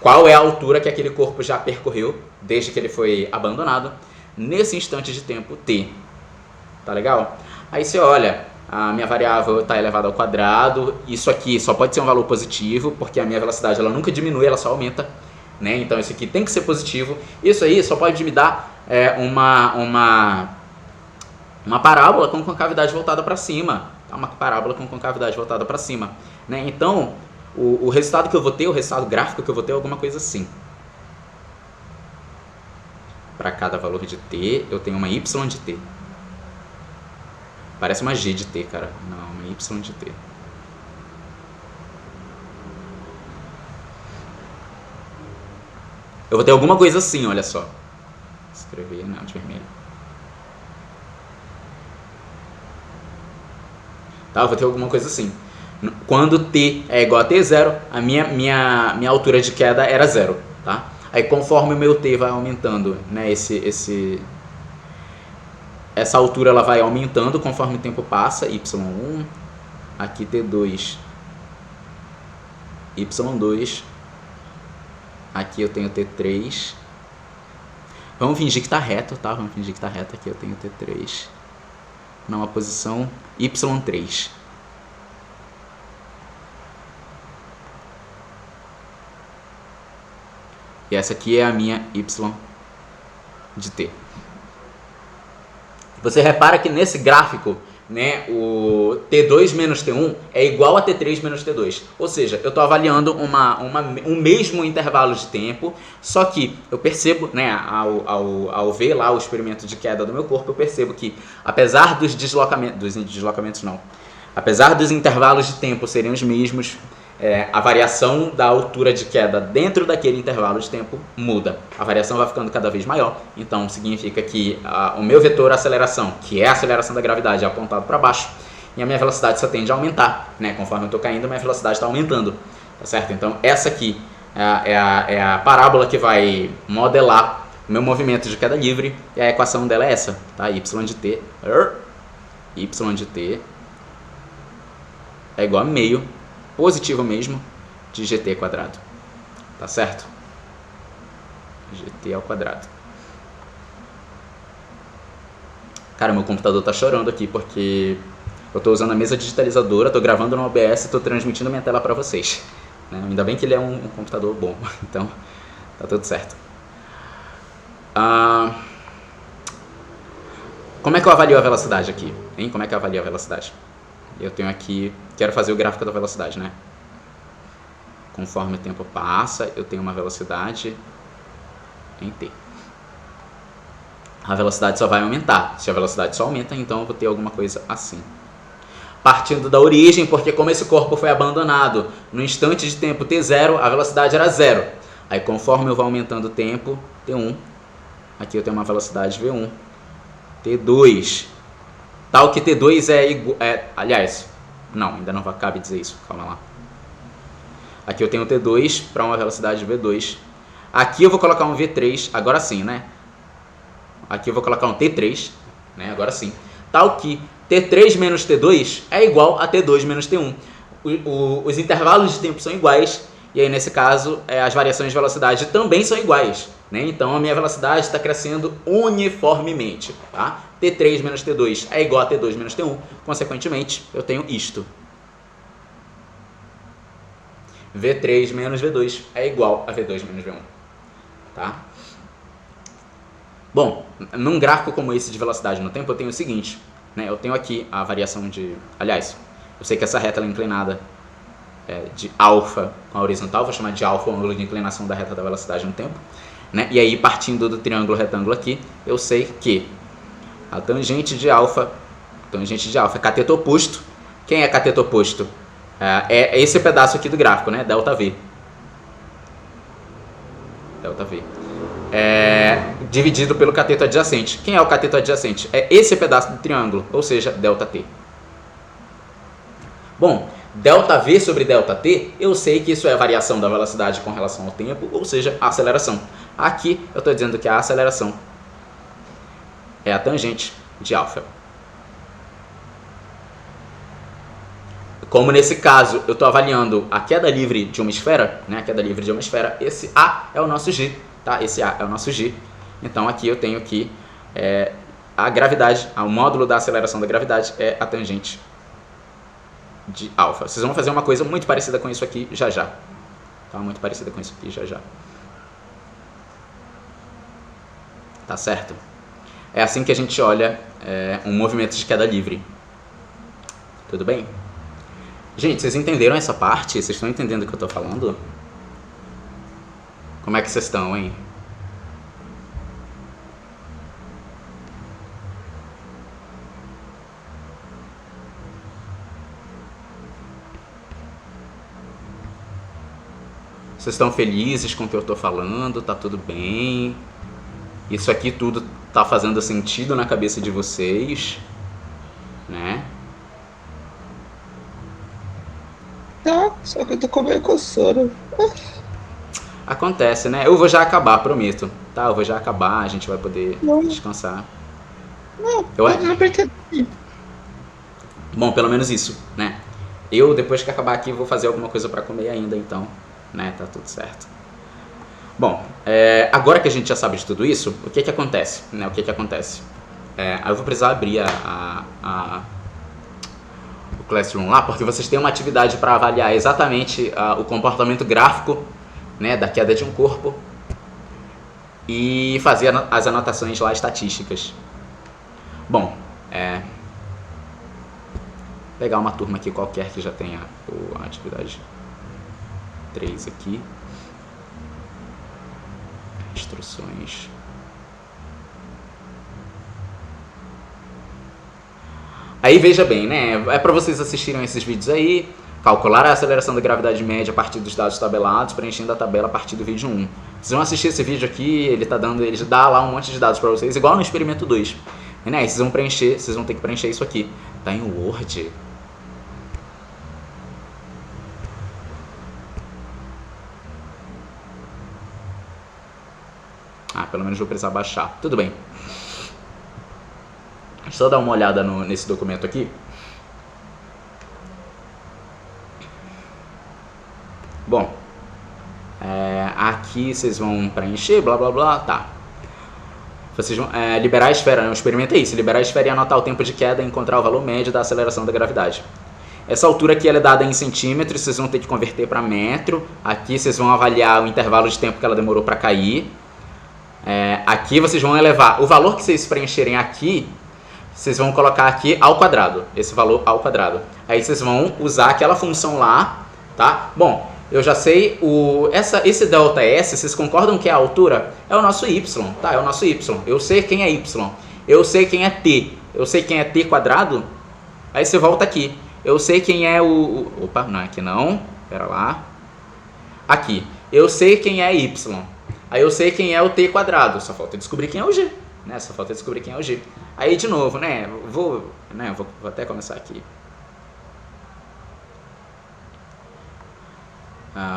qual é a altura que aquele corpo já percorreu desde que ele foi abandonado nesse instante de tempo t. Tá legal? Aí você olha, a minha variável está elevada ao quadrado, isso aqui só pode ser um valor positivo, porque a minha velocidade ela nunca diminui, ela só aumenta. Né? Então isso aqui tem que ser positivo. Isso aí só pode me dar uma parábola com concavidade voltada para cima. Uma parábola com concavidade voltada para cima. Né? Então o resultado que eu vou ter, o resultado gráfico que eu vou ter é alguma coisa assim. Para cada valor de t, eu tenho uma y de t. Parece uma g de t, cara. Não, uma y de t. Eu vou ter alguma coisa assim, olha só. Escrever, não, de vermelho. Tá, eu vou ter alguma coisa assim. Quando t é igual a t0, a minha altura de queda era 0, tá? Aí conforme o meu t vai aumentando, né, essa altura ela vai aumentando conforme o tempo passa, y1, aqui t2, y2, aqui eu tenho t3, vamos fingir que está reto, tá? Vamos fingir que está reto, aqui eu tenho t3, numa posição y3. E essa aqui é a minha y de t. Você repara que nesse gráfico né, o T2 menos T1 é igual a T3 menos T2. Ou seja, eu estou avaliando um mesmo intervalo de tempo, só que eu percebo, né, ao ver lá o experimento de queda do meu corpo, eu percebo que apesar apesar dos intervalos de tempo serem os mesmos, a variação da altura de queda dentro daquele intervalo de tempo muda. A variação vai ficando cada vez maior, então significa que o meu vetor aceleração, que é a aceleração da gravidade, é apontado para baixo, e a minha velocidade só tende a aumentar, né? Conforme eu estou caindo, a minha velocidade está aumentando, tá certo? Então essa aqui é a parábola que vai modelar o meu movimento de queda livre, e a equação dela é essa, tá? Y de t é igual a meio, positivo mesmo, de gt quadrado, tá certo? gt ao quadrado. Cara, meu computador tá chorando aqui porque eu tô usando a mesa digitalizadora, tô gravando no OBS e tô transmitindo minha tela para vocês, né? Ainda bem que ele é um computador bom, então tá tudo certo. Como é que eu avalio a velocidade aqui, hein? Como é que eu avalio a velocidade? Eu tenho aqui, quero fazer o gráfico da velocidade, né? Conforme o tempo passa, eu tenho uma velocidade em t. A velocidade só vai aumentar. Se a velocidade só aumenta, então eu vou ter alguma coisa assim. Partindo da origem, porque como esse corpo foi abandonado no instante de tempo t0, a velocidade era 0. Aí conforme eu vou aumentando o tempo, t1, aqui eu tenho uma velocidade v1, t2, tal que t2 aliás, não, ainda não cabe dizer isso, calma lá. Aqui eu tenho t2 para uma velocidade v2. Aqui eu vou colocar um v3, agora sim, né? Aqui eu vou colocar um t3, né? Agora sim. Tal que t3 menos t2 é igual a t2 menos t1. Os intervalos de tempo são iguais, e aí nesse caso as variações de velocidade também são iguais, né? Então a minha velocidade está crescendo uniformemente, tá? t3 menos t2 é igual a t2 menos t1, consequentemente eu tenho isto. V3 menos V2 é igual a V2 menos V1, tá? Bom, num gráfico como esse de velocidade no tempo, eu tenho o seguinte, né? Eu tenho aqui a variação de... Aliás, eu sei que essa reta é inclinada de alfa com a horizontal, vou chamar de alfa o ângulo de inclinação da reta da velocidade no tempo, né? E aí, partindo do triângulo retângulo aqui, eu sei que a tangente de alfa é cateto oposto. Quem é cateto oposto? É esse pedaço aqui do gráfico, né? Delta V. Delta V. Dividido pelo cateto adjacente. Quem é o cateto adjacente? É esse pedaço do triângulo, ou seja, delta T. Bom, delta V sobre delta T, eu sei que isso é a variação da velocidade com relação ao tempo, ou seja, a aceleração. Aqui eu estou dizendo que a aceleração é a tangente de alfa. Como nesse caso eu estou avaliando a queda livre de uma esfera, né? A queda livre de uma esfera, esse A é o nosso G, tá? Esse A é o nosso G. Então aqui eu tenho que a gravidade, o módulo da aceleração da gravidade é a tangente de alfa. Vocês vão fazer uma coisa muito parecida com isso aqui já já. Tá? Muito parecida com isso aqui já já. Tá certo? É assim que a gente olha um movimento de queda livre. Tudo bem? Gente, vocês entenderam essa parte? Vocês estão entendendo o que eu estou falando? Como é que vocês estão, hein? Vocês estão felizes com o que eu estou falando? Tá tudo bem? Isso aqui tudo tá fazendo sentido na cabeça de vocês? Né?
Tá, só que eu tô com meio coceira.
Acontece, né? Eu vou já acabar, prometo. Tá, eu vou já acabar, a gente vai poder descansar.
Não, não percebi.
Bom, pelo menos isso, né? Eu, depois que acabar aqui, vou fazer alguma coisa pra comer ainda, então, né? Tá tudo certo. Bom, agora que a gente já sabe de tudo isso, o que que acontece? Né? O que que acontece? Eu vou precisar abrir o Classroom lá, porque vocês têm uma atividade para avaliar exatamente o comportamento gráfico, né, da queda de um corpo e fazer as anotações lá estatísticas. Bom, pegar uma turma aqui qualquer que já tenha a atividade 3 aqui. Instruções. Aí veja bem, né? É para vocês assistirem esses vídeos aí. Calcular a aceleração da gravidade média a partir dos dados tabelados, preenchendo a tabela a partir do vídeo 1. Vocês vão assistir esse vídeo aqui, ele dá lá um monte de dados para vocês, igual no experimento 2. E, né, vocês vão ter que preencher isso aqui. Tá em Word. Ah, pelo menos vou precisar baixar. Tudo bem. Deixa eu dar uma olhada nesse documento aqui. Bom, aqui vocês vão preencher, blá blá blá, tá. Vocês vão liberar a esfera, o experimento é isso, liberar a esfera e anotar o tempo de queda e encontrar o valor médio da aceleração da gravidade. Essa altura aqui ela é dada em centímetros, vocês vão ter que converter para metro. Aqui vocês vão avaliar o intervalo de tempo que ela demorou para cair. Aqui vocês vão elevar o valor que vocês preencherem aqui, vocês vão colocar aqui ao quadrado, esse valor ao quadrado. Aí vocês vão usar aquela função lá, tá? Bom, eu já sei, esse ΔS, vocês concordam que a altura é o nosso y, tá? É o nosso y. Eu sei quem é y, eu sei quem é t, eu sei quem é t quadrado. Aí você volta aqui, eu sei quem é opa, não é aqui não, pera lá. Aqui, eu sei quem é y, aí eu sei quem é o t quadrado, só falta descobrir quem é o g, né? Só falta descobrir quem é o g. Aí de novo, né? Vou até começar aqui.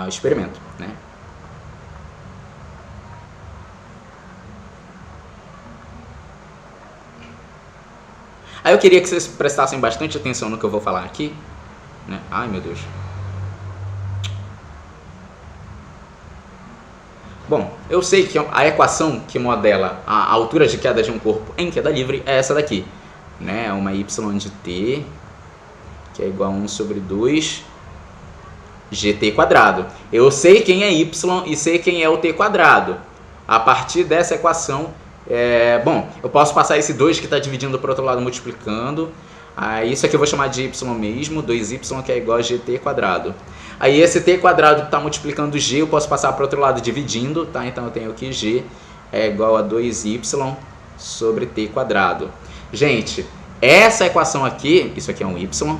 O experimento, né? Aí eu queria que vocês prestassem bastante atenção no que eu vou falar aqui, né? Ai, meu Deus. Bom, eu sei que a equação que modela a altura de queda de um corpo em queda livre é essa daqui, né? Uma y de t, que é igual a 1 sobre 2 gt quadrado. Eu sei quem é y e sei quem é o t quadrado. A partir dessa equação, bom, eu posso passar esse 2 que está dividindo para o outro lado multiplicando. Aí isso aqui eu vou chamar de y mesmo, 2y que é igual a gt quadrado. Aí esse t quadrado que está multiplicando g, eu posso passar para o outro lado dividindo, tá? Então eu tenho aqui g é igual a 2y sobre t quadrado. Gente, essa equação aqui, isso aqui é um y.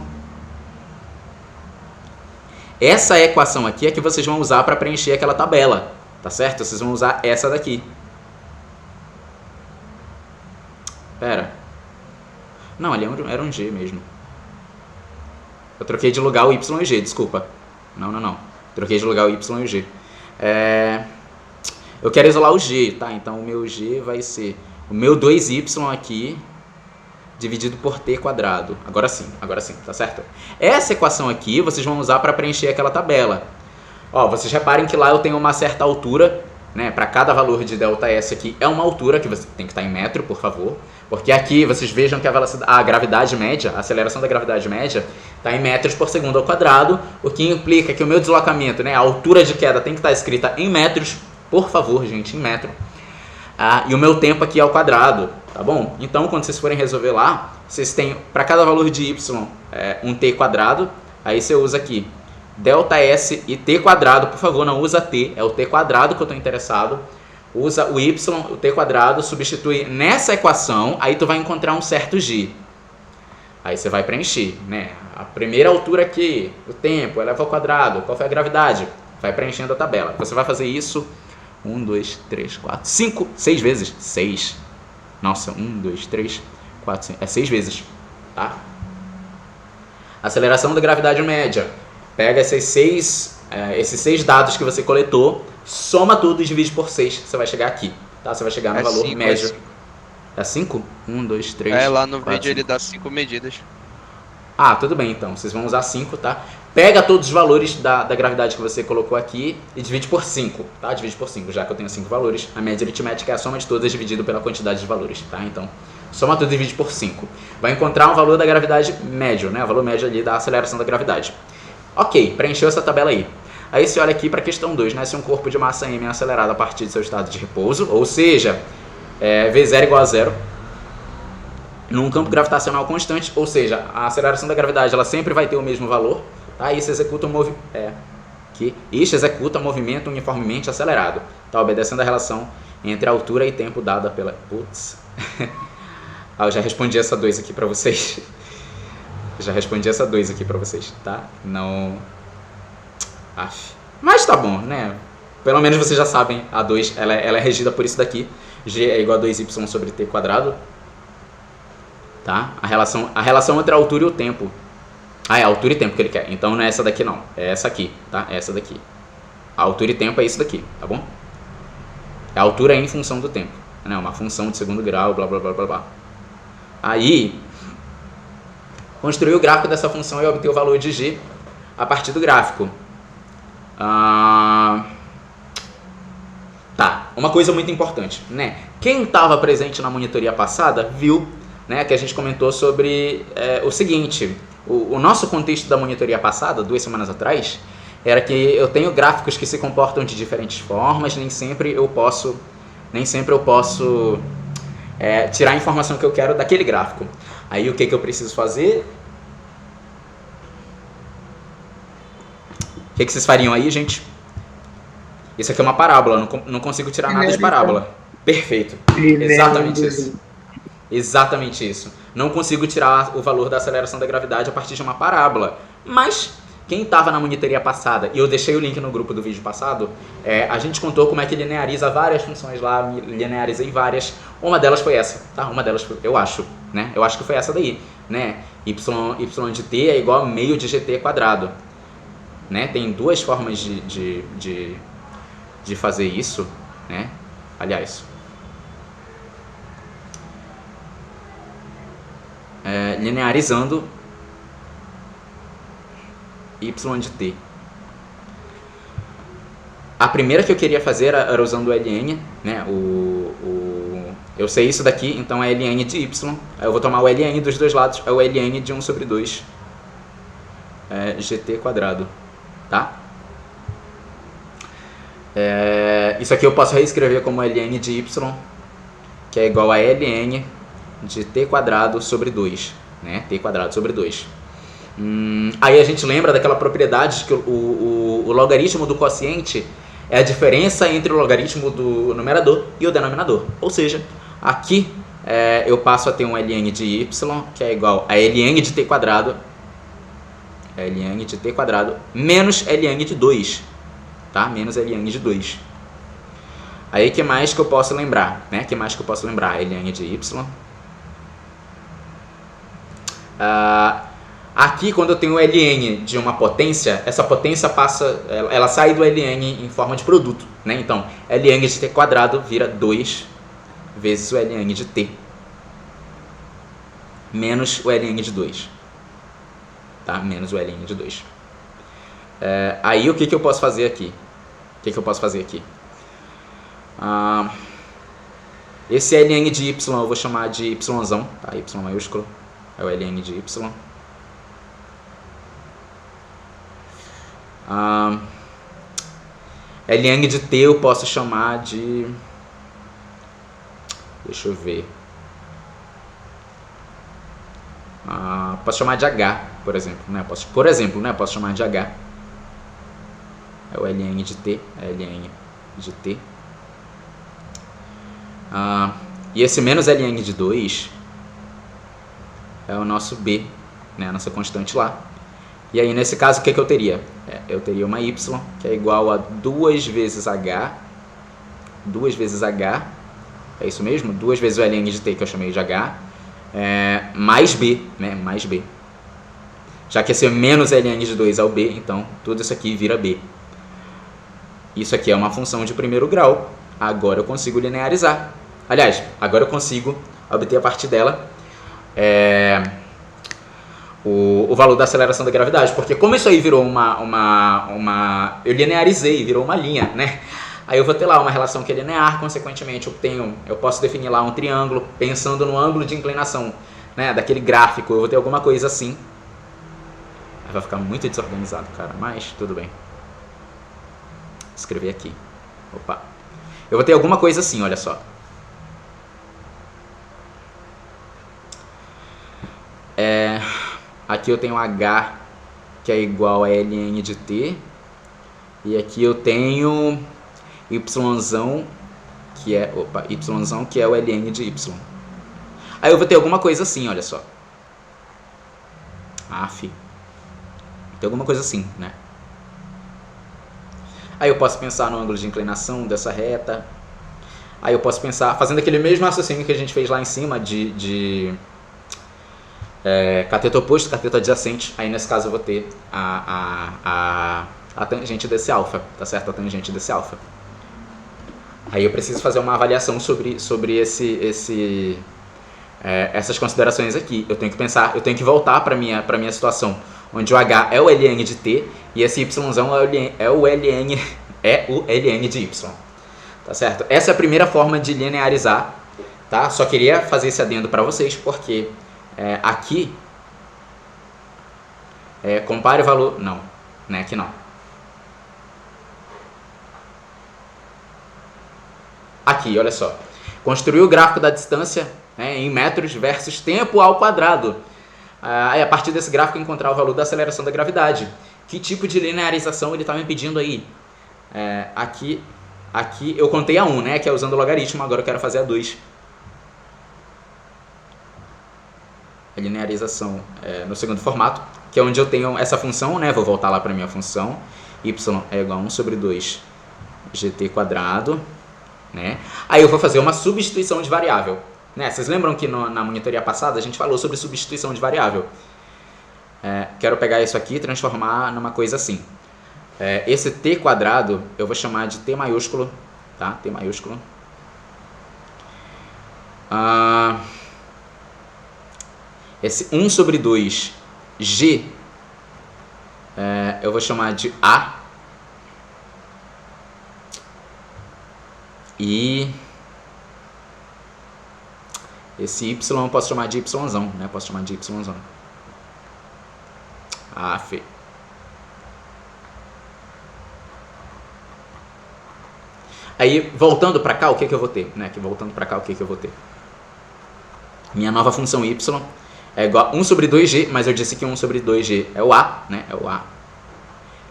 Essa equação aqui é que vocês vão usar para preencher aquela tabela, tá certo? Vocês vão usar essa daqui. Pera. Não, ali era um g mesmo. Eu troquei de lugar o y e o g, desculpa. Não. Troquei de lugar o y e o g. Eu quero isolar o g, tá? Então o meu g vai ser o meu 2y aqui dividido por t quadrado. Agora sim, tá certo? Essa equação aqui vocês vão usar para preencher aquela tabela. Ó, vocês reparem que lá eu tenho uma certa altura, né? Para cada valor de ΔS aqui é uma altura que você tem que estar em metro, por favor. Porque aqui vocês vejam que a gravidade média, a aceleração da gravidade média está em metros por segundo ao quadrado, o que implica que o meu deslocamento, né, a altura de queda tem que estar escrita em metros, por favor, gente, em metro. E o meu tempo aqui é ao quadrado, tá bom? Então, quando vocês forem resolver lá, vocês têm, para cada valor de y, um t quadrado, aí você usa aqui ΔS e t quadrado, por favor, não usa t, é o t quadrado que eu estou interessado. Usa o y, o t quadrado, substitui nessa equação, aí tu vai encontrar um certo g. Aí você vai preencher, né? A primeira altura aqui, o tempo, eleva ao quadrado, qual foi a gravidade? Vai preenchendo a tabela. Você vai fazer isso 1, 2, 3, 4, 5, 6 vezes. 6. Nossa, 1, 2, 3, 4, 5. 6 vezes, tá? Aceleração da gravidade média. Pega esses 6 dados que você coletou, soma tudo e divide por 6. Você vai chegar aqui, tá? Você vai chegar no valor
5,
médio. É 5? 1, 2, 3,
lá no
4,
vídeo
5.
ele dá 5 medidas.
Tudo bem então. Vocês vão usar 5, tá? Pega todos os valores da gravidade que você colocou aqui e divide por 5, tá? Divide por 5, já que eu tenho 5 valores. A média aritmética é a soma de todas dividido pela quantidade de valores, tá? Então, soma tudo e divide por 5. Vai encontrar um valor da gravidade médio, né? O valor médio ali da aceleração da gravidade. Ok, preencheu essa tabela aí. Aí você olha aqui para a questão 2, né? Se um corpo de massa m é acelerado a partir de seu estado de repouso, ou seja, V0 igual a 0, num campo gravitacional constante, ou seja, a aceleração da gravidade ela sempre vai ter o mesmo valor, tá? Isso executa um movimento uniformemente acelerado, tá? Obedecendo a relação entre altura e tempo dada pela... Putz. Eu já respondi essa 2 aqui pra vocês. Tá? Não... Mas tá bom, né? Pelo menos vocês já sabem, a 2 ela é regida por isso daqui. G é igual a 2y sobre t quadrado. Tá? A relação entre a altura e o tempo. É a altura e tempo que ele quer. Então não é essa daqui não. É essa aqui, tá? É essa daqui. A altura e tempo é isso daqui, tá bom? A altura é em função do tempo. Né? Uma função de segundo grau, blá blá blá blá blá. Aí, construí o gráfico dessa função e obter o valor de g a partir do gráfico. Tá, uma coisa muito importante, né? Quem estava presente na monitoria passada viu, né, que a gente comentou sobre o seguinte: o nosso contexto da monitoria passada, 2 semanas atrás, era que eu tenho gráficos que se comportam de diferentes formas, nem sempre eu posso tirar a informação que eu quero daquele gráfico. Aí o que eu preciso fazer? O que vocês fariam aí, gente? Isso aqui é uma parábola, não consigo tirar nada de parábola. Perfeito. Exatamente isso. Não consigo tirar o valor da aceleração da gravidade a partir de uma parábola. Mas quem estava na monitoria passada, e eu deixei o link no grupo do vídeo passado, a gente contou como é que lineariza várias funções lá, linearizei várias. Uma delas foi essa, tá? Uma delas foi, eu acho, né? Eu acho que foi essa daí, né? Y de t é igual a meio de gt quadrado. Né? Tem duas formas de fazer isso, né? Aliás, linearizando y de t. A primeira que eu queria fazer era usando o ln, né? Eu sei isso daqui, então é ln de y. Aí eu vou tomar o ln dos dois lados, é o ln de 1 sobre 2 gt quadrado, tá? Isso aqui eu posso reescrever como ln de y, que é igual a ln de t quadrado sobre 2, né? T quadrado sobre 2. Aí a gente lembra daquela propriedade de que o logaritmo do quociente é a diferença entre o logaritmo do numerador e o denominador. Ou seja, aqui eu passo a ter um ln de y, que é igual a ln de t quadrado, menos ln de 2, tá? Menos ln de 2. Aí, que mais que eu posso lembrar, né? ln de y. Aqui, quando eu tenho o ln de uma potência, essa potência ela sai do ln em forma de produto, né? Então, ln de t quadrado vira 2 vezes o ln de t, menos o ln de 2. Tá? Menos o ln de 2. Aí, o que eu posso fazer aqui? Esse ln de y eu vou chamar de yzão, tá? Y maiúsculo, é o ln de y. Ln de t eu posso chamar de... Deixa eu ver. Posso chamar de h, por exemplo, né? Posso chamar de h. É o ln de t, e esse menos ln de 2 é o nosso b, né? A nossa constante lá. E aí, nesse caso, o que eu teria? Eu teria uma y, que é igual a 2 vezes h, é isso mesmo? 2 vezes o ln de t, que eu chamei de h, mais b, né? Mais b. Já que esse menos ln de 2 é o b, então tudo isso aqui vira b. Isso aqui é uma função de primeiro grau. Agora eu consigo linearizar. Aliás, agora eu consigo obter a partir dela o valor da aceleração da gravidade. Porque como isso aí virou eu linearizei, virou uma linha, né? Aí eu vou ter lá uma relação que é linear, consequentemente eu posso definir lá um triângulo pensando no ângulo de inclinação, né, daquele gráfico. Eu vou ter alguma coisa assim. Vai ficar muito desorganizado, cara, mas tudo bem. Vou escrever aqui. Opa. Eu vou ter alguma coisa assim, olha só. Aqui eu tenho H, que é igual a ln de t. E aqui eu tenho yzão, que é, yzão, que é o ln de y. Aí eu vou ter alguma coisa assim, olha só. Tem alguma coisa assim, né? Aí eu posso pensar no ângulo de inclinação dessa reta. Aí eu posso pensar, fazendo aquele mesmo raciocínio que a gente fez lá em cima de cateto oposto, cateto adjacente. Aí nesse caso eu vou ter a tangente desse alfa, tá certo? A tangente desse alfa. Aí eu preciso fazer uma avaliação sobre essas considerações aqui. Eu tenho que pensar, eu tenho que voltar para minha situação, onde o H é o ln de t e esse yzão é o ln de y. Tá certo? Essa é a primeira forma de linearizar, tá? Só queria fazer esse adendo para vocês, porque aqui compare o valor... Não, né? Aqui não. Aqui, olha só. Construir o gráfico da distância, né, em metros versus tempo ao quadrado. Aí, a partir desse gráfico, encontrar o valor da aceleração da gravidade. Que tipo de linearização ele está me pedindo aí? Aqui eu contei a 1, né, que é usando o logaritmo. Agora eu quero fazer a 2. A linearização no segundo formato, que é onde eu tenho essa função, né? Vou voltar lá para a minha função. Y é igual a 1 sobre 2 gt quadrado. Né? Aí eu vou fazer uma substituição de variável. Né? Vocês lembram que na monitoria passada a gente falou sobre substituição de variável? Quero pegar isso aqui e transformar numa coisa assim. Esse t quadrado eu vou chamar de t maiúsculo. Tá? T maiúsculo. Esse 1 sobre 2 g eu vou chamar de a. E esse y eu posso chamar de yzão, né? Posso chamar de yzão. Fê. Aí, voltando para cá, o que eu vou ter? Né? Voltando para cá, o que eu vou ter? Minha nova função y é igual a 1 sobre 2g, mas eu disse que 1 sobre 2g é o a, né? É o a.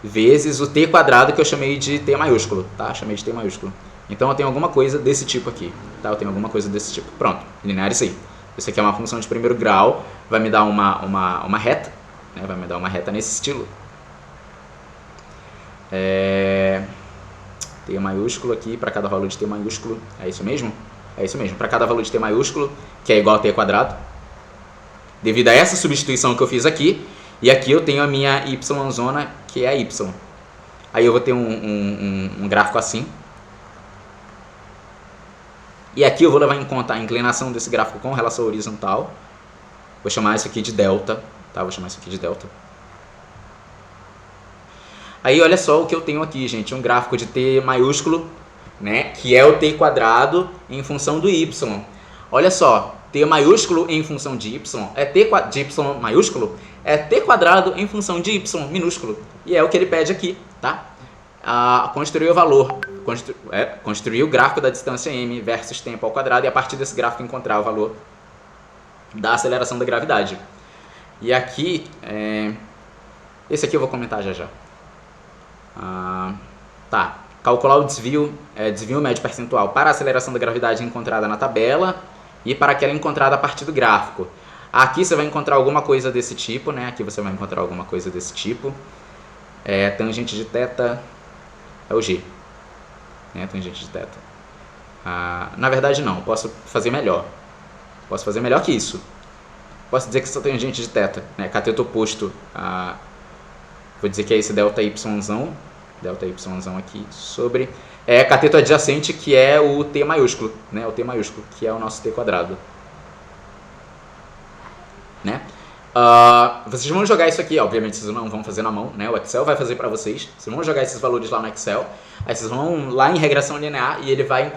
Vezes o t quadrado que eu chamei de t maiúsculo, tá? Chamei de t maiúsculo. Então eu tenho alguma coisa desse tipo aqui, tá? Eu tenho alguma coisa desse tipo. Pronto, linear isso aí. Isso aqui é uma função de primeiro grau, vai me dar uma reta, né? Vai me dar uma reta nesse estilo. T maiúsculo aqui, para cada valor de t maiúsculo, é isso mesmo? É isso mesmo, para cada valor de t maiúsculo, que é igual a t quadrado. Devido a essa substituição que eu fiz aqui, e aqui eu tenho a minha yzona, que é a y. Aí eu vou ter um gráfico assim. E aqui eu vou levar em conta a inclinação desse gráfico com relação horizontal. Vou chamar isso aqui de delta, tá? Vou chamar isso aqui de delta. Aí olha só o que eu tenho aqui, gente, um gráfico de t maiúsculo, né, que é o t quadrado em função do y. Olha só, t maiúsculo em função de y é t de y maiúsculo é t quadrado em função de y minúsculo. E é o que ele pede aqui, tá? Construir o valor, construir o gráfico da distância m versus tempo ao quadrado e a partir desse gráfico encontrar o valor da aceleração da gravidade. E aqui, esse aqui eu vou comentar já. Tá, calcular o desvio médio percentual para a aceleração da gravidade encontrada na tabela e para aquela encontrada a partir do gráfico. Aqui você vai encontrar alguma coisa desse tipo, né? Aqui você vai encontrar alguma coisa desse tipo. Tangente de θ é o g, né? Tangente de θ. Na verdade não, posso fazer melhor. Posso fazer melhor que isso. Posso dizer que essa tangente de θ, né? Cateto oposto, vou dizer que é esse delta yzão aqui, sobre cateto adjacente, que é o t maiúsculo, né? O t maiúsculo, que é o nosso t quadrado, né? Vocês vão jogar isso aqui, obviamente vocês não vão fazer na mão, né? O Excel vai fazer para vocês. Vocês vão jogar esses valores lá no Excel, aí vocês vão lá em regressão linear e ele vai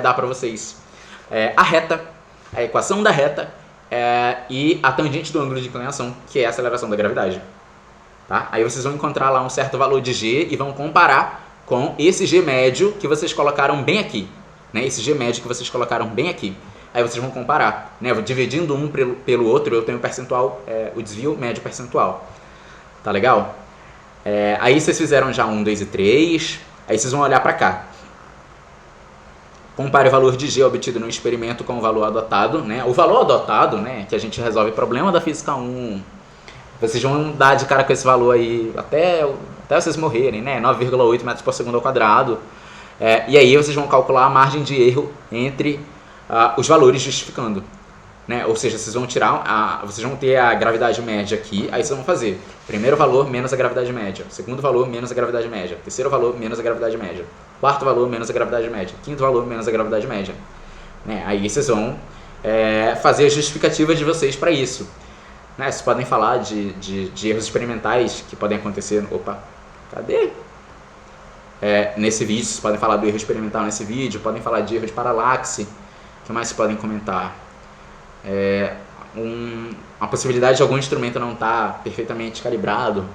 dar para vocês a reta, a equação da reta e a tangente do ângulo de inclinação, que é a aceleração da gravidade. Tá? Aí vocês vão encontrar lá um certo valor de g e vão comparar com esse g médio que vocês colocaram bem aqui, né? Esse g médio que vocês colocaram bem aqui. Aí vocês vão comparar, né? Dividindo um pelo outro, eu tenho o percentual, o desvio médio percentual. Tá legal? Aí vocês fizeram já 1, 2 e 3. Aí vocês vão olhar para cá. Compare o valor de G obtido no experimento com o valor adotado, né? O valor adotado, né, que a gente resolve problema da física 1. Vocês vão dar de cara com esse valor aí até vocês morrerem, né? 9,8 metros por segundo ao quadrado. E aí vocês vão calcular a margem de erro entre os valores justificando. Né? Ou seja, vocês vão vocês vão ter a gravidade média aqui, aí vocês vão fazer primeiro valor menos a gravidade média, segundo valor menos a gravidade média, terceiro valor menos a gravidade média, quarto valor menos a gravidade média, quinto valor menos a gravidade média. Né? Aí vocês vão fazer as justificativas de vocês para isso. Né? Vocês podem falar de erros experimentais que podem acontecer. Opa, cadê? Nesse vídeo, vocês podem falar do erro experimental nesse vídeo, podem falar de erro de paralaxe. O que mais vocês podem comentar? A possibilidade de algum instrumento não estar perfeitamente calibrado,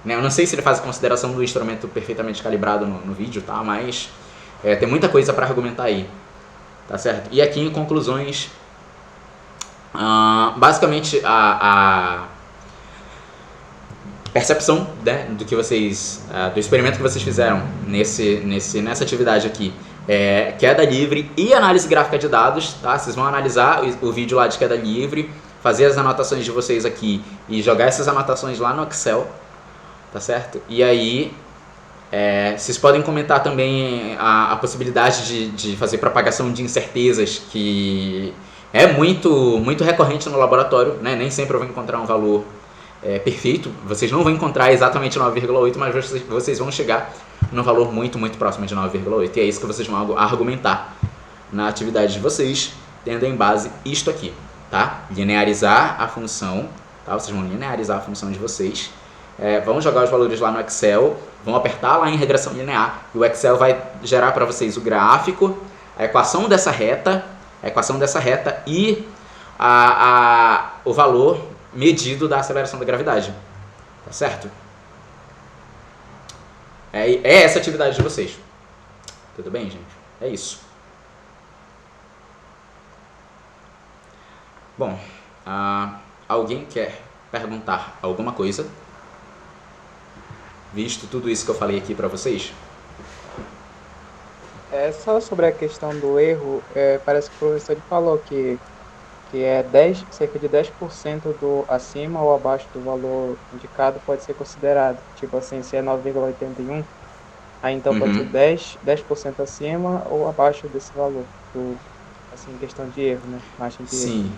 né? Eu não sei se ele faz consideração do instrumento perfeitamente calibrado no vídeo, tá? Mas tem muita coisa para argumentar aí, tá certo? E aqui em conclusões, basicamente a percepção, né, do que vocês, do experimento que vocês fizeram nessa atividade aqui, queda livre e análise gráfica de dados, tá? Vocês vão analisar o vídeo lá de queda livre, fazer as anotações de vocês aqui e jogar essas anotações lá no Excel, tá certo? E aí vocês podem comentar também a possibilidade de fazer propagação de incertezas, que é muito recorrente no laboratório, né? Nem sempre eu vou encontrar um valor perfeito, vocês não vão encontrar exatamente 9,8, mas vocês vão chegar num valor muito próximo de 9,8, e é isso que vocês vão argumentar na atividade de vocês, tendo em base isto aqui, tá? Linearizar a função, tá? Vocês vão linearizar a função de vocês, vão jogar os valores lá no Excel, vão apertar lá em regressão linear, e o Excel vai gerar para vocês o gráfico, a equação dessa reta e o valor medido da aceleração da gravidade, tá certo? É essa a atividade de vocês. Tudo bem, gente? É isso. Bom, alguém quer perguntar alguma coisa? Visto tudo isso que eu falei aqui para vocês?
Só sobre a questão do erro, parece que o professor ele falou que cerca de 10% do acima ou abaixo do valor indicado pode ser considerado. Tipo assim, se é 9,81, aí então pode ser 10% acima ou abaixo desse valor, assim, em questão de erro, né? Margem de
Sim.
erro.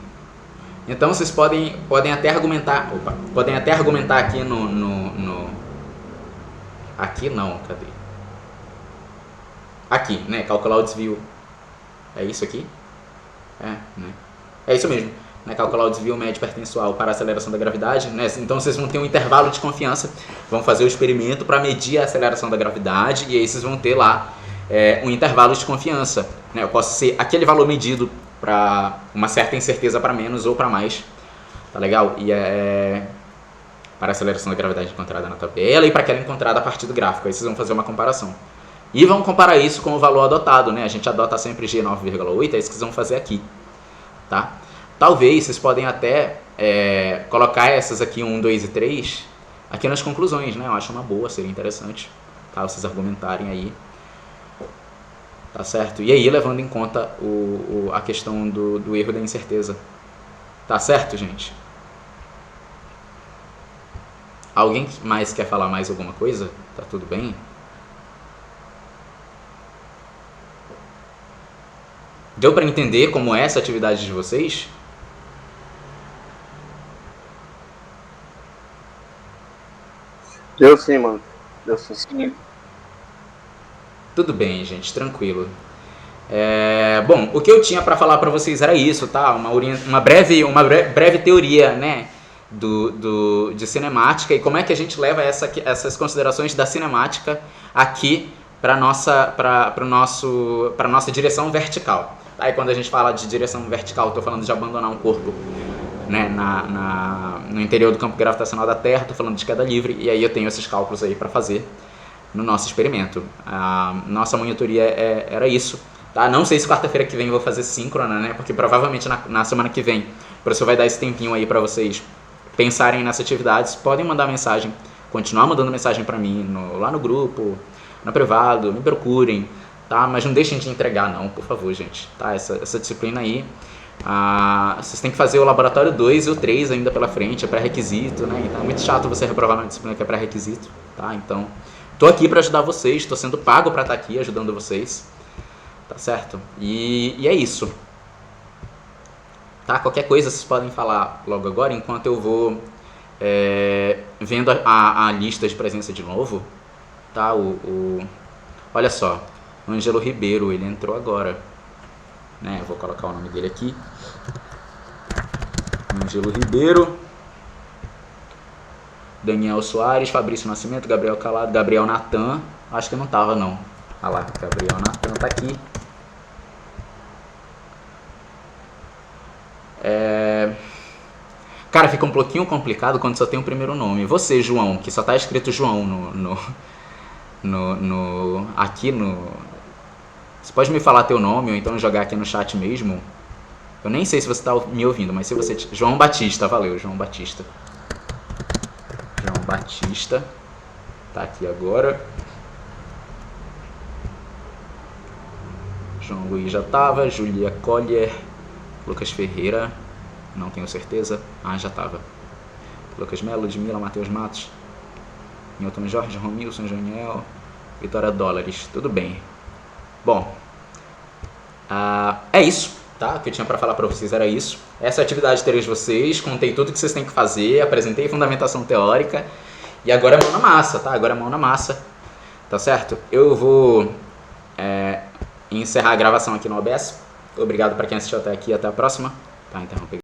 Então vocês podem até argumentar, aqui aqui não, cadê? Aqui, né? Calcular o desvio. É isso aqui? Né? É isso mesmo, né? Calcular o desvio médio percentual para a aceleração da gravidade, né? Então vocês vão ter um intervalo de confiança, vão fazer o experimento para medir a aceleração da gravidade, e aí vocês vão ter lá um intervalo de confiança, né? Eu posso ser aquele valor medido para uma certa incerteza para menos ou para mais, tá legal? E para a aceleração da gravidade encontrada na tabela e para aquela encontrada a partir do gráfico, aí vocês vão fazer uma comparação. E vão comparar isso com o valor adotado, né? A gente adota sempre G 9,8, é isso que vocês vão fazer aqui. Tá? Talvez vocês podem até colocar essas aqui 1, 2 e 3 aqui nas conclusões, né? Eu acho uma boa, seria interessante, tá? Vocês argumentarem aí, tá certo? E aí levando em conta a questão do erro da incerteza, tá certo, gente? Alguém mais quer falar mais alguma coisa? Tá tudo bem? Deu para entender como é essa atividade de vocês?
Deu sim, mano. Deu sim.
Tudo bem, gente, tranquilo. Bom, o que eu tinha para falar para vocês era isso, tá? Uma breve teoria, né, de cinemática e como é que a gente leva essas considerações da cinemática aqui para nossa direção vertical. Aí quando a gente fala de direção vertical, estou falando de abandonar um corpo, né, no interior do campo gravitacional da Terra, estou falando de queda livre, e aí eu tenho esses cálculos aí para fazer no nosso experimento. A nossa monitoria era isso, Tá? Não sei se quarta-feira que vem eu vou fazer síncrona, né? Porque provavelmente na semana que vem o professor vai dar esse tempinho aí pra vocês pensarem nessas atividades. Podem mandar mensagem, continuar mandando mensagem pra mim lá no grupo, no privado, me procurem, tá? Mas não deixem de entregar não, por favor, gente, tá? Essa disciplina aí, vocês têm que fazer o laboratório 2 e o 3 ainda pela frente, é pré-requisito, né? Então é muito chato você reprovar numa disciplina que é pré-requisito, tá? Então, tô aqui pra ajudar vocês, tô sendo pago pra estar aqui ajudando vocês, tá certo? E é isso. Tá? Qualquer coisa vocês podem falar logo agora, enquanto eu vou vendo a lista de presença de novo, tá? Olha só, o Ângelo Ribeiro, ele entrou agora, né? Eu vou colocar o nome dele aqui. Ângelo Ribeiro, Daniel Soares, Fabrício Nascimento, Gabriel Calado, Gabriel Natan, acho que não tava não. Olha lá, Gabriel Natan tá aqui. Cara, fica um pouquinho complicado quando só tem o primeiro nome. Você, João, que só tá escrito João aqui no... Você pode me falar teu nome ou então jogar aqui no chat mesmo? Eu nem sei se você tá me ouvindo, mas se você... João Batista, valeu, João Batista. João Batista. Tá aqui agora. João Luiz já tava. Julia Collier. Lucas Ferreira. Não tenho certeza. Já tava. Lucas Melo, Ludmila, Matheus Matos. Newton Jorge, Romilson, Janiel. Vitória Dólares. Tudo bem. Bom. É isso. Tá? O que eu tinha pra falar pra vocês era isso. Essa é a atividade 3 de vocês. Contei tudo que vocês têm que fazer. Apresentei fundamentação teórica. E agora é mão na massa, tá? Agora é mão na massa. Tá certo? Eu vou encerrar a gravação aqui no OBS. Obrigado pra quem assistiu até aqui. Até a próxima. Tá, interrompendo.